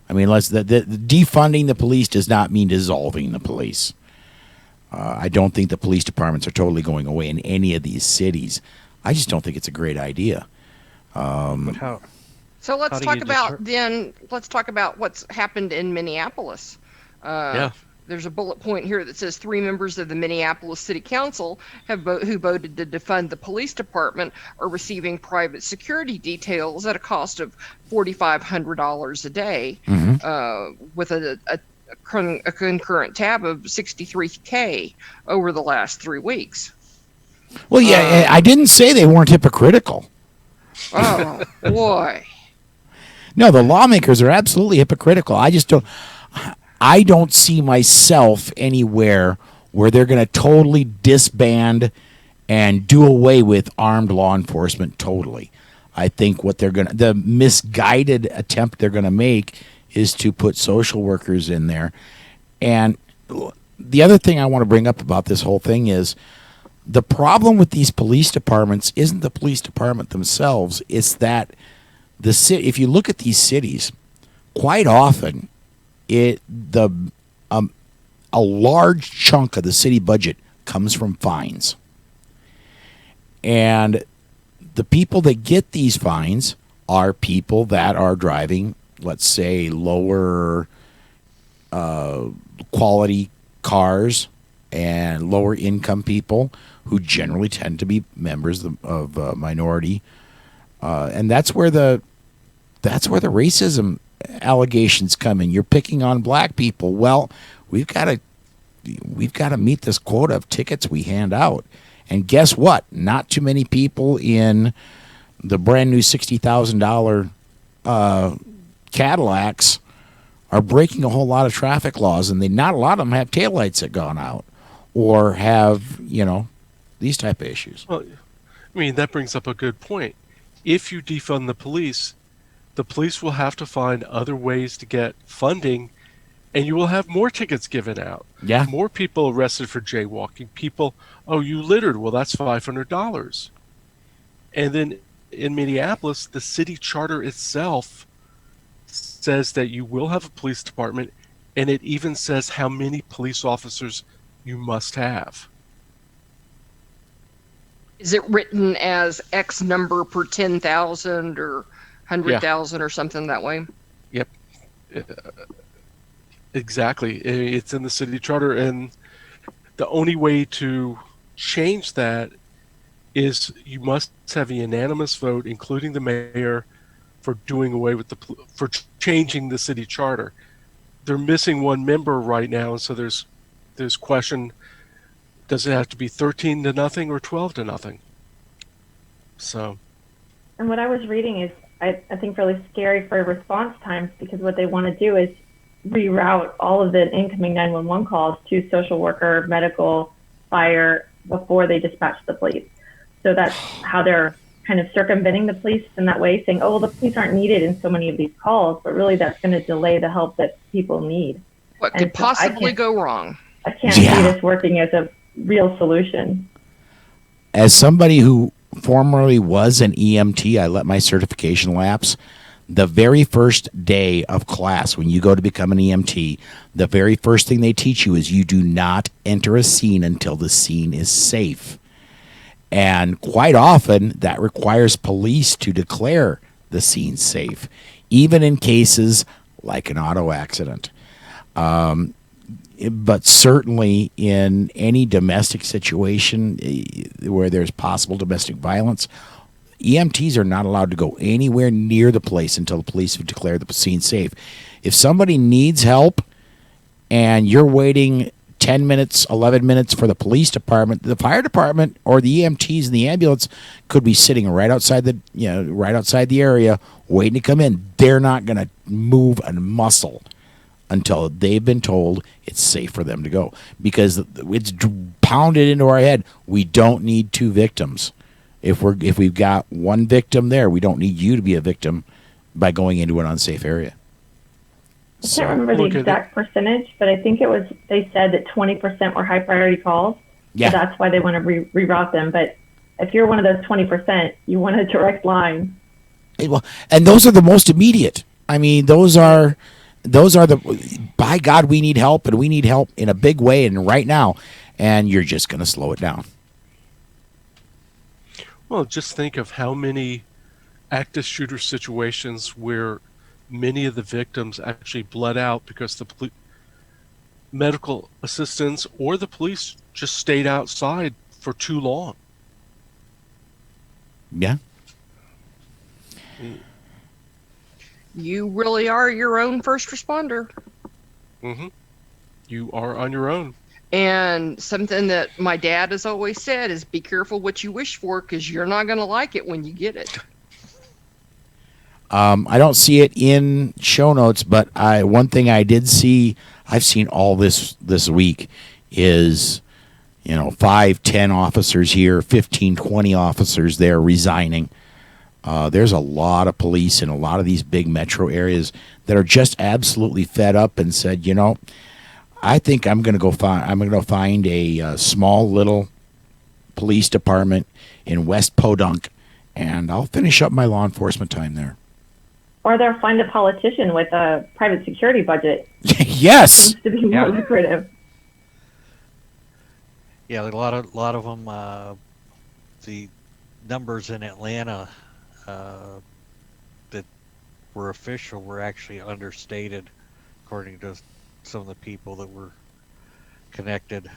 I mean, the defunding the police does not mean dissolving the police. I don't think the police departments are totally going away in any of these cities. I just don't think it's a great idea. But how? So let's How do talk you about let's talk about what's happened in Minneapolis. Yeah. There's a bullet point here that says 3 members of the Minneapolis City Council who voted to defund the police department are receiving private security details at a cost of $4,500 a day, with a concurrent tab of $63K over the last 3 weeks. Well, yeah, I didn't say they weren't hypocritical. Oh boy. No, the lawmakers are absolutely hypocritical. I don't see myself anywhere where they're going to totally disband and do away with armed law enforcement totally. I think the misguided attempt they're going to make is to put social workers in there. And the other thing I want to bring up about this whole thing is the problem with these police departments isn't the police department themselves. It's that if you look at these cities, quite often, a large chunk of the city budget comes from fines. And the people that get these fines are people that are driving, let's say, lower quality cars and lower income people who generally tend to be members of minority. And that's where the racism allegations come in. You're picking on black people. Well, we've got to meet this quota of tickets we hand out. And guess what? Not too many people in the brand new $60,000 Cadillacs are breaking a whole lot of traffic laws, and not a lot of them have taillights that gone out or have, these type of issues. Well, I mean, that brings up a good point. If you defund the police will have to find other ways to get funding, and you will have more tickets given out. Yeah. More people arrested for jaywalking. You littered. Well, that's $500. And then in Minneapolis, the city charter itself says that you will have a police department, and it even says how many police officers you must have. Is it written as X number per 10,000 or 100,000 or something that way? Yep. Exactly. It's in the city charter, and the only way to change that is you must have a unanimous vote, including the mayor, for doing away with for changing the city charter. They're missing one member right now, and so there's question: does it have to be 13-0 or 12-0? So. And what I was reading is, I think, really scary for response times, because what they want to do is reroute all of the incoming 911 calls to social worker, medical, fire before they dispatch the police. So that's how they're kind of circumventing the police in that way, saying, oh, well, the police aren't needed in so many of these calls, but really that's going to delay the help that people need. What could possibly go wrong? I can't see this working as a real solution. As somebody who formerly was an EMT, I let my certification lapse. The very first day of class, when you go to become an EMT, the very first thing they teach you is you do not enter a scene until the scene is safe. And quite often, that requires police to declare the scene safe, even in cases like an auto accident. But certainly in any domestic situation where there's possible domestic violence, EMTs are not allowed to go anywhere near the place until the police have declared the scene safe. If somebody needs help and you're waiting 10 minutes, 11 minutes for the police department, the fire department or the EMTs and the ambulance could be sitting right outside the area waiting to come in. They're not going to move a muscle until they've been told it's safe for them to go. Because it's pounded into our head, we don't need 2 victims. If we've got 1 victim there, we don't need you to be a victim by going into an unsafe area. I can't remember the exact percentage, but I think they said that 20% were high priority calls. Yeah. So that's why they want to reroute them. But if you're one of those 20%, you want a direct line. Well, and those are the most immediate. I mean, those are the, by God, we need help, and we need help in a big way and right now, and you're just going to slow it down. Well, just think of how many active shooter situations where many of the victims actually bled out because the medical assistants or the police just stayed outside for too long. Yeah. You really are your own first responder. Mm-hmm. You are on your own. And something that my dad has always said is be careful what you wish for, because you're not going to like it when you get it. I don't see it in show notes, but one thing I did see, I've seen all this week, is 5, 10 officers here, 15, 20 officers there resigning. There's a lot of police in a lot of these big metro areas that are just absolutely fed up and said, I think I'm going to go find a small little police department in West Podunk, and I'll finish up my law enforcement time there. Or they'll find a politician with a private security budget. Yes. Seems to be more lucrative. Yeah, a lot of them. The numbers in Atlanta that were official were actually understated, according to some of the people that were connected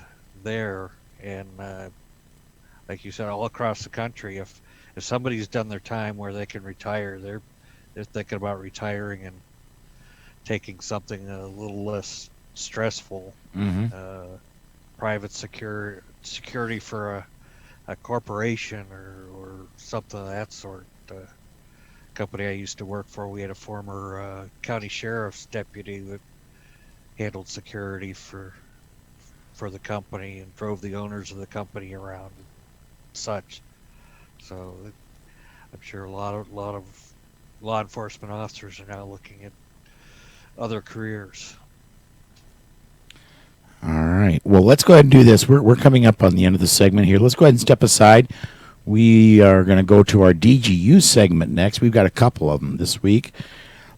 there. And like you said, all across the country, if somebody's done their time where they can retire, they're thinking about retiring and taking something a little less stressful. Mm-hmm. Private security for a corporation or something of that sort. Company I used to work for, we had a former county sheriff's deputy that handled security for the company and drove the owners of the company around and such. So I'm sure a lot of law enforcement officers are now looking at other careers. All right. Well, let's go ahead and do this. We're coming up on the end of the segment here. Let's go ahead and step aside. We are going to go to our DGU segment next. We've got a couple of them this week.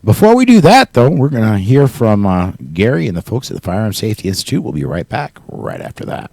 Before we do that, though, we're going to hear from Gary and the folks at the Firearm Safety Institute. We'll be right back right after that.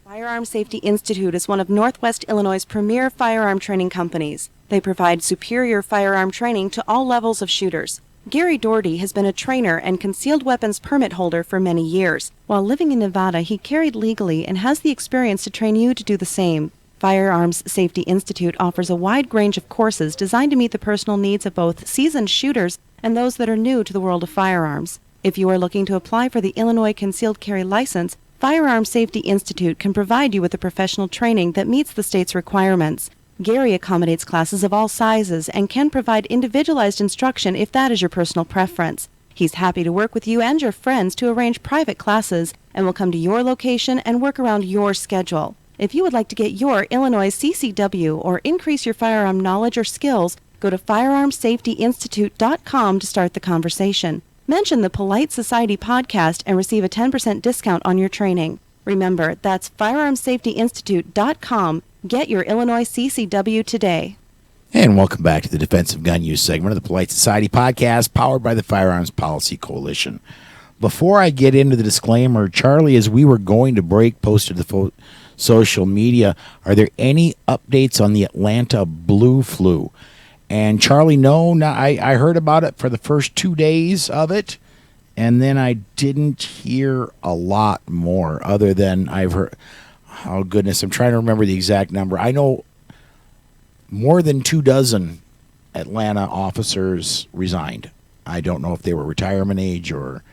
Firearm Safety Institute is one of Northwest Illinois' premier firearm training companies. They provide superior firearm training to all levels of shooters. Gary Doherty has been a trainer and concealed weapons permit holder for many years. While living in Nevada, he carried legally and has the experience to train you to do the same. Firearms Safety Institute offers a wide range of courses designed to meet the personal needs of both seasoned shooters and those that are new to the world of firearms. If you are looking to apply for the Illinois Concealed Carry License, Firearms Safety Institute can provide you with the professional training that meets the state's requirements. Gary accommodates classes of all sizes and can provide individualized instruction if that is your personal preference. He's happy to work with you and your friends to arrange private classes and will come to your location and work around your schedule. If you would like to get your Illinois CCW or increase your firearm knowledge or skills, go to firearmsafetyinstitute.com to start the conversation. Mention the Polite Society podcast and receive a 10% discount on your training. Remember, that's firearmsafetyinstitute.com. Get your Illinois CCW today. And welcome back to the Defensive Gun Use segment of the Polite Society podcast, powered by the Firearms Policy Coalition. Before I get into the disclaimer, Charlie, as we were going to break, posted the social media, are there any updates on the Atlanta Blue Flu? And Charlie, no, I heard about it for the first 2 days of it, and then I didn't hear a lot more other than I've heard. Oh, goodness, I'm trying to remember the exact number. I know more than 24 Atlanta officers resigned. I don't know if they were retirement age or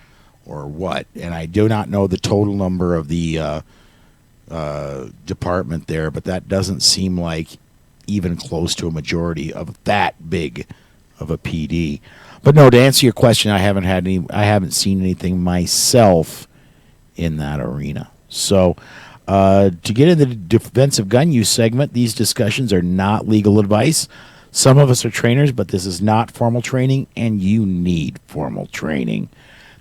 what, and I do not know the total number of the department there, but that doesn't seem like even close to a majority of that big of a PD. But no, to answer your question, I haven't seen anything myself in that arena. So, to get into the defensive gun use segment, these discussions are not legal advice. Some of us are trainers, but this is not formal training, and you need formal training.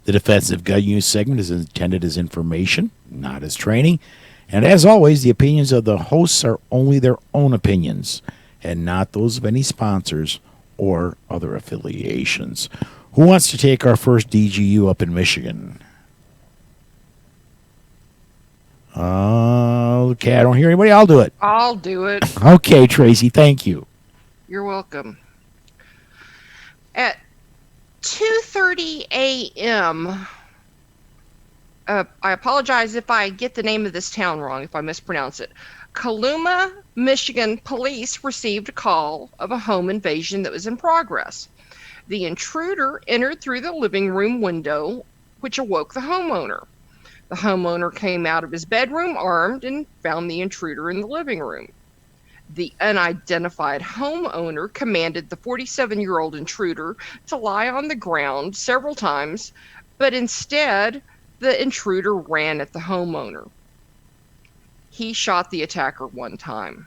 The defensive gun use segment is intended as information, not as training. And as always, the opinions of the hosts are only their own opinions and not those of any sponsors or other affiliations. Who wants to take our first DGU up in Michigan? Okay, I don't hear anybody. I'll do it. I'll do it. Okay, Tracy, thank you. You're welcome. At 2:30 a.m., I apologize if I get the name of this town wrong, if I mispronounce it. Columa, Michigan police received a call of a home invasion that was in progress. The intruder entered through the living room window, which awoke the homeowner. The homeowner came out of his bedroom armed and found the intruder in the living room. The unidentified homeowner commanded the 47-year-old intruder to lie on the ground several times, but instead, the intruder ran at the homeowner. He shot the attacker one time.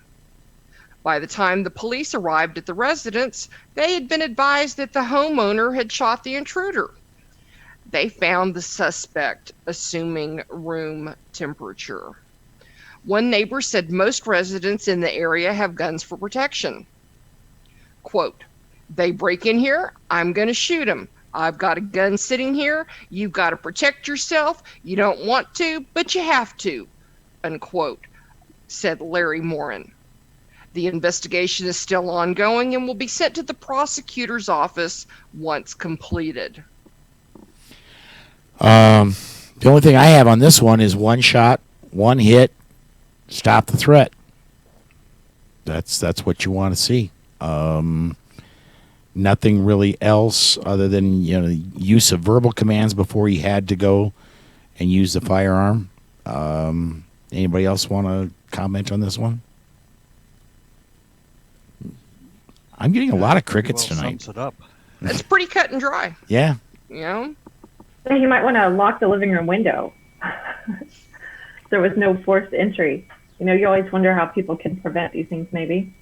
By the time the police arrived at the residence, they had been advised that the homeowner had shot the intruder. They found the suspect assuming room temperature. One neighbor said most residents in the area have guns for protection. Quote, "They break in here, I'm going to shoot them. I've got a gun sitting here. You've got to protect yourself. You don't want to, but you have to," unquote, said Larry Morin. The investigation is still ongoing and will be sent to the prosecutor's office once completed. The only thing I have on this one is one shot, one hit, stop the threat. That's what you want to see. Nothing really else other than use of verbal commands before he had to go and use the firearm. Anybody else want to comment on this one? I'm getting a lot of crickets tonight. Sums it up. It's pretty cut and dry. Yeah. You know? So you might want to lock the living room window. There was no forced entry. You always wonder how people can prevent these things, maybe.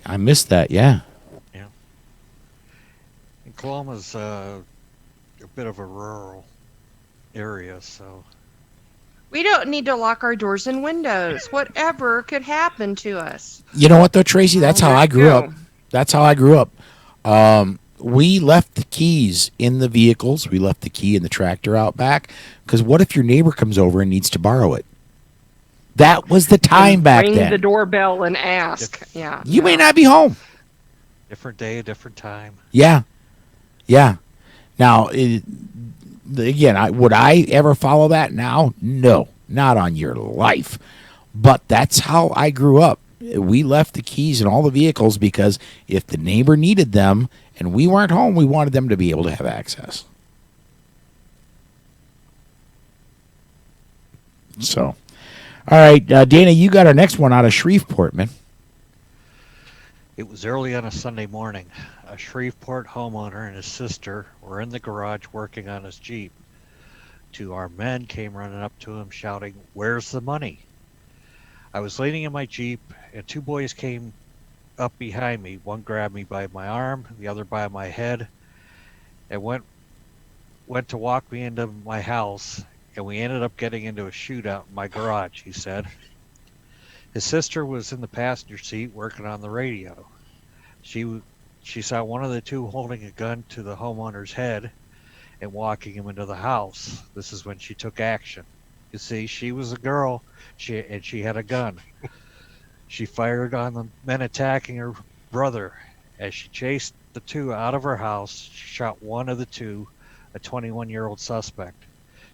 I missed that, yeah. Yeah. And Columa's a bit of a rural area, so... We don't need to lock our doors and windows. Whatever could happen to us. You know what, though, Tracy? That's how I grew up. That's how I grew up. We left the keys in the vehicles. We left the key in the tractor out back. Because what if your neighbor comes over and needs to borrow it? That was the time back then. Ring the doorbell and ask. Yeah. You may not be home. Different day, different time. Yeah. Yeah. Now, again, would I ever follow that now? No, not on your life. But that's how I grew up. We left the keys in all the vehicles because if the neighbor needed them and we weren't home, we wanted them to be able to have access. So, all right, Dana, you got our next one out of Shreveport, man. It was early on a Sunday morning. A Shreveport homeowner and his sister were in the garage working on his Jeep. Two armed men came running up to him shouting, "Where's the money?" I was leaning in my Jeep, and two boys came up behind me. One grabbed me by my arm, the other by my head, and went to walk me into my house, and we ended up getting into a shootout in my garage, he said. His sister was in the passenger seat working on the radio. She saw one of the two holding a gun to the homeowner's head and walking him into the house. This is when she took action. You see, she was a girl, and she had a gun. She fired on the men attacking her brother. As she chased the two out of her house, she shot one of the two, a 21-year-old suspect.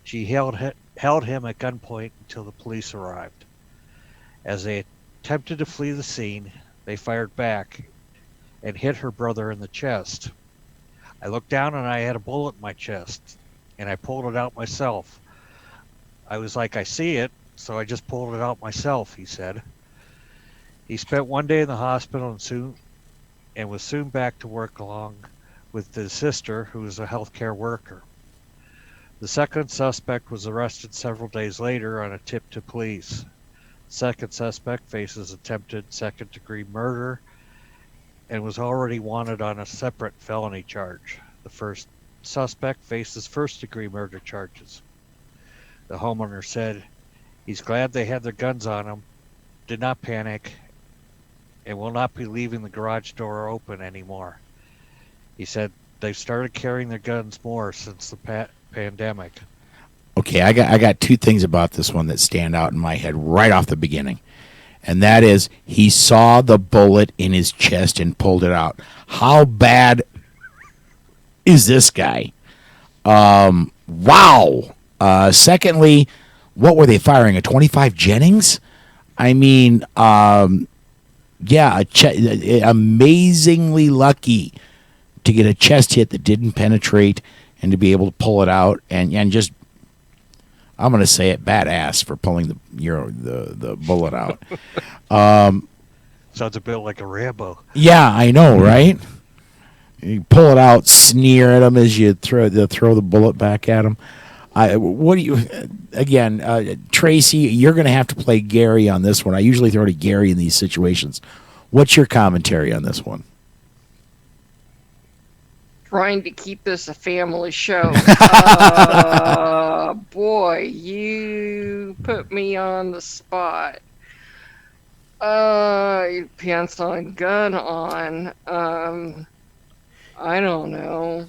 She held him at gunpoint until the police arrived. As they attempted to flee the scene, they fired back and hit her brother in the chest. I looked down and I had a bullet in my chest, and I pulled it out myself. I was like, I see it, so I just pulled it out myself, he said. He spent one day in the hospital and was soon back to work along with his sister, who is a healthcare worker. The second suspect was arrested several days later on a tip to police. Second suspect faces attempted second-degree murder and was already wanted on a separate felony charge. The first suspect faces first-degree murder charges. The homeowner said he's glad they had their guns on him, did not panic, and will not be leaving the garage door open anymore. He said they've started carrying their guns more since the pandemic. Okay, I got two things about this one that stand out in my head right off the beginning. And that is, he saw the bullet in his chest and pulled it out. How bad is this guy? Wow. Secondly, what were they firing? A 25 Jennings? I mean, amazingly lucky to get a chest hit that didn't penetrate and to be able to pull it out and just, I'm going to say it, badass for pulling the bullet out. Sounds a bit like a Rambo. Yeah, I know, right? You pull it out, sneer at him as you throw the bullet back at him. Tracy, you're going to have to play Gary on this one. I usually throw to Gary in these situations. What's your commentary on this one? Trying to keep this a family show. Boy, you put me on the spot. Pants on, gun on. I don't know.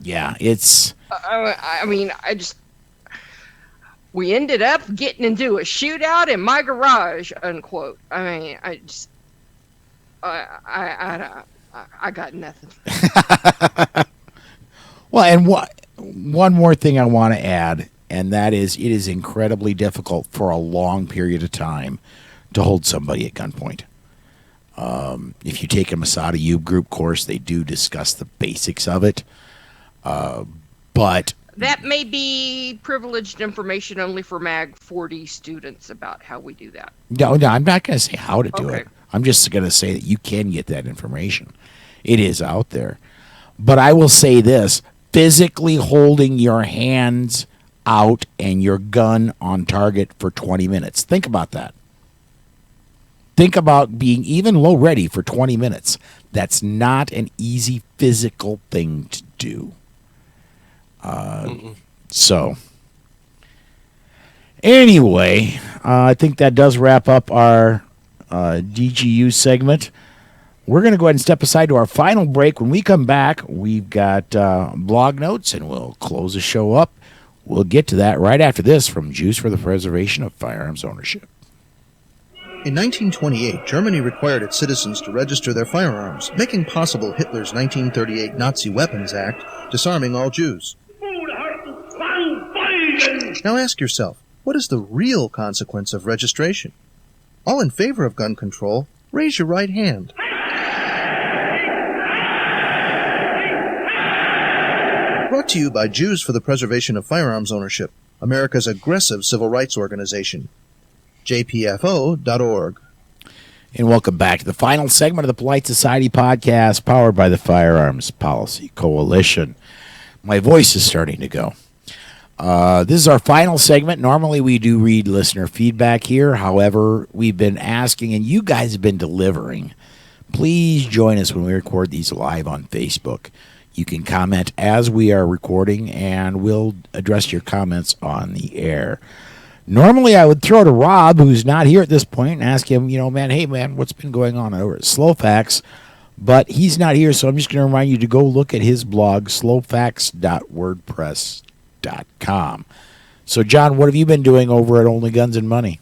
Yeah, it's... we ended up getting into a shootout in my garage, unquote. I got nothing. Well, and one more thing I want to add, and that is it is incredibly difficult for a long period of time to hold somebody at gunpoint. If you take a Masada Yube group course, they do discuss the basics of it. But that may be privileged information only for MAG 40 students about how we do that. No, I'm not going to say how to do it. I'm just going to say that you can get that information. It is out there. But I will say this, physically holding your hands out and your gun on target for 20 minutes. Think about that. Think about being even low ready for 20 minutes. That's not an easy physical thing to do. So, anyway, I think that does wrap up our DGU segment. We're going to go ahead and step aside to our final break. When we come back, we've got blog notes, and we'll close the show up. We'll get to that right after this from Jews for the Preservation of Firearms Ownership. In 1928, Germany required its citizens to register their firearms, making possible Hitler's 1938 Nazi Weapons Act, disarming all Jews. Now ask yourself, what is the real consequence of registration? All in favor of gun control, raise your right hand. Brought to you by Jews for the Preservation of Firearms Ownership, America's aggressive civil rights organization. jpfo.org. And welcome back to the final segment of the Polite Society podcast, powered by the Firearms Policy Coalition. My voice is starting to go. This is our final segment. Normally we do read listener feedback here. However, we've been asking, and you guys have been delivering. Please join us when we record these live on Facebook. You can comment as we are recording, and we'll address your comments on the air. Normally, I would throw to Rob, who's not here at this point, and ask him, hey, man, what's been going on over at Slowfax? But he's not here, so I'm just going to remind you to go look at his blog, slowfax.wordpress.com. So, John, what have you been doing over at Only Guns and Money?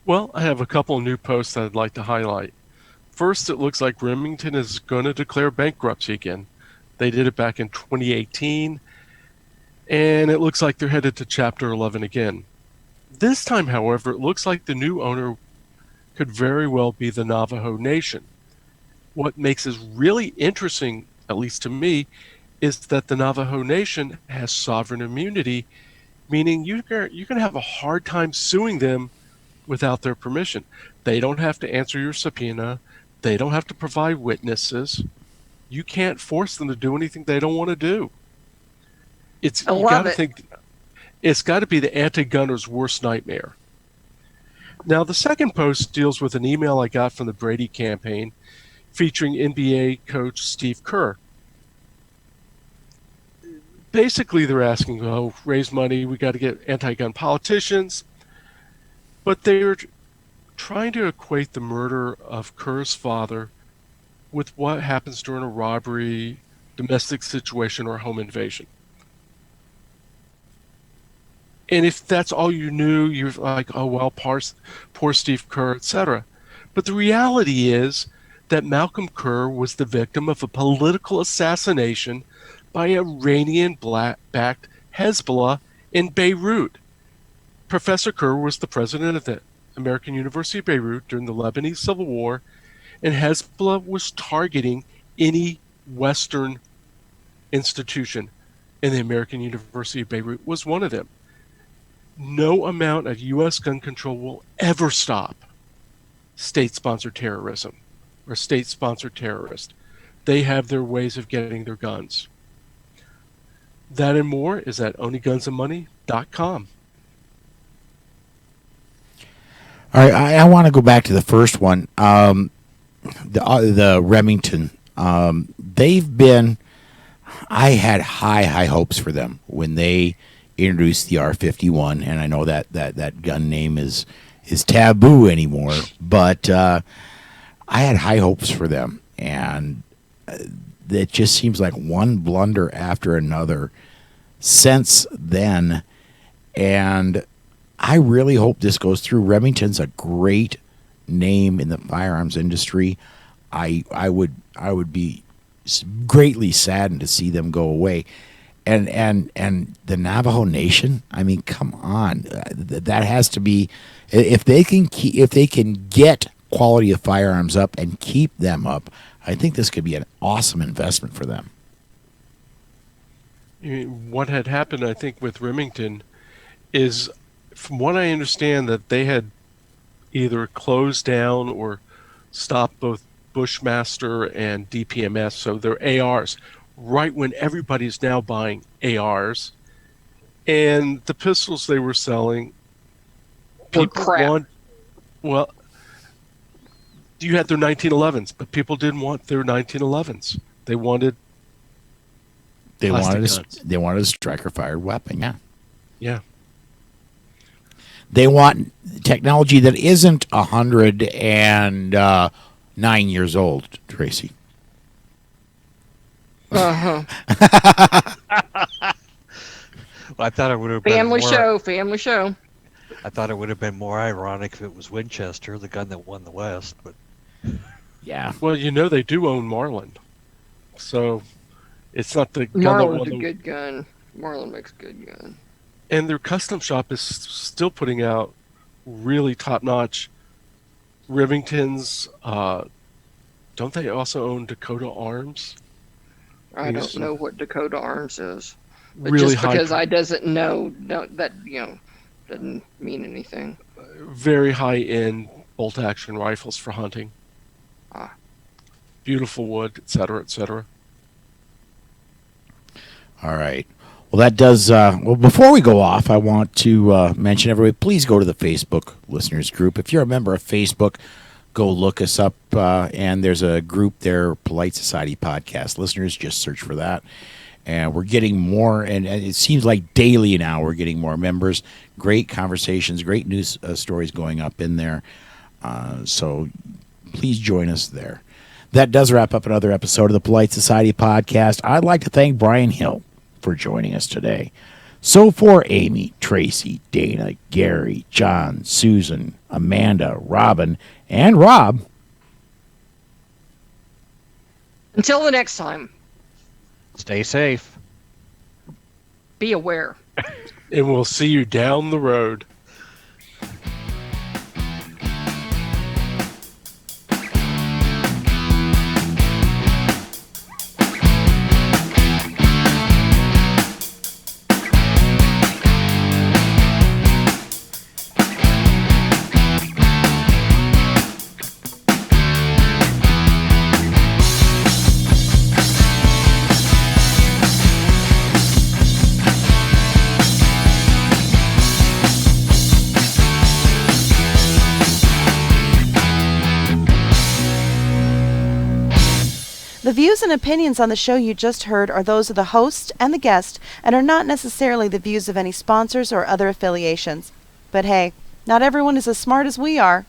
Well, I have a couple new posts that I'd like to highlight. First, it looks like Remington is going to declare bankruptcy again. They did it back in 2018. And it looks like they're headed to Chapter 11 again. This time, however, it looks like the new owner could very well be the Navajo Nation. What makes this really interesting, at least to me, is that the Navajo Nation has sovereign immunity, meaning you're going to have a hard time suing them without their permission. They don't have to answer your subpoena. They don't have to provide witnesses. You can't force them to do anything they don't want to do. I love it. It's got to be the anti-gunner's worst nightmare. Now, the second post deals with an email I got from the Brady campaign featuring NBA coach Steve Kerr. Basically, they're asking, oh, raise money, we got to get anti-gun politicians. But they're trying to equate the murder of Kerr's father with what happens during a robbery, domestic situation, or home invasion. And if that's all you knew, you're like, oh, well, poor Steve Kerr, etc. But the reality is that Malcolm Kerr was the victim of a political assassination by Iranian-backed Hezbollah in Beirut. Professor Kerr was the president of the American University of Beirut during the Lebanese Civil War, and Hezbollah was targeting any Western institution, and the American University of Beirut was one of them. No amount of U.S. gun control will ever stop state-sponsored terrorism or state-sponsored terrorists. They have their ways of getting their guns. That and more is at onlygunsandmoney.com. All right, I want to go back to the first one, the Remington. They've been. I had high hopes for them when they introduced the R-51, and I know that gun name is taboo anymore, but I had high hopes for them, and it just seems like one blunder after another since then, and I really hope this goes through. Remington's a great name in the firearms industry. I would be greatly saddened to see them go away. And the Navajo Nation, I mean, come on, that has to be, if they can get quality of firearms up and keep them up, I think this could be an awesome investment for them. What had happened, I think, with Remington is, from what I understand, that they had either closed down or stopped both Bushmaster and DPMS, so their ARs, right when everybody's now buying ARs, and the pistols they were selling, people want. Well, you had their 1911s, but people didn't want their 1911s. They wanted. They wanted a striker-fired weapon. Yeah. Yeah. They want technology that isn't 109 years old, Tracy. Uh-huh. Well, I thought it would have been family show. I thought it would have been more ironic if it was Winchester, the gun that won the West, but yeah. Well, they do own Marlin, so it's not the gun Marlin's that won a good gun. Marlin makes a good gun. And their custom shop is still putting out really top-notch Remingtons. Don't they also own Dakota Arms? I don't know what Dakota Arms is. But really just because I doesn't know that, doesn't mean anything. Very high-end bolt-action rifles for hunting. Beautiful wood, etc., etc. All right. Well, that does. Before we go off, I want to mention everybody, please go to the Facebook listeners group. If you're a member of Facebook, go look us up. And there's a group there, Polite Society Podcast Listeners. Just search for that. And we're getting more, and it seems like daily now we're getting more members. Great conversations, great news stories going up in there. So please join us there. That does wrap up another episode of the Polite Society Podcast. I'd like to thank Brian Hill for joining us today. So for Amy, Tracy, Dana, Gary, John, Susan, Amanda, Robin, and Rob. Until the next time. Stay safe. Be aware. And we'll see you down the road. The views and opinions on the show you just heard are those of the host and the guest and are not necessarily the views of any sponsors or other affiliations. But hey, not everyone is as smart as we are.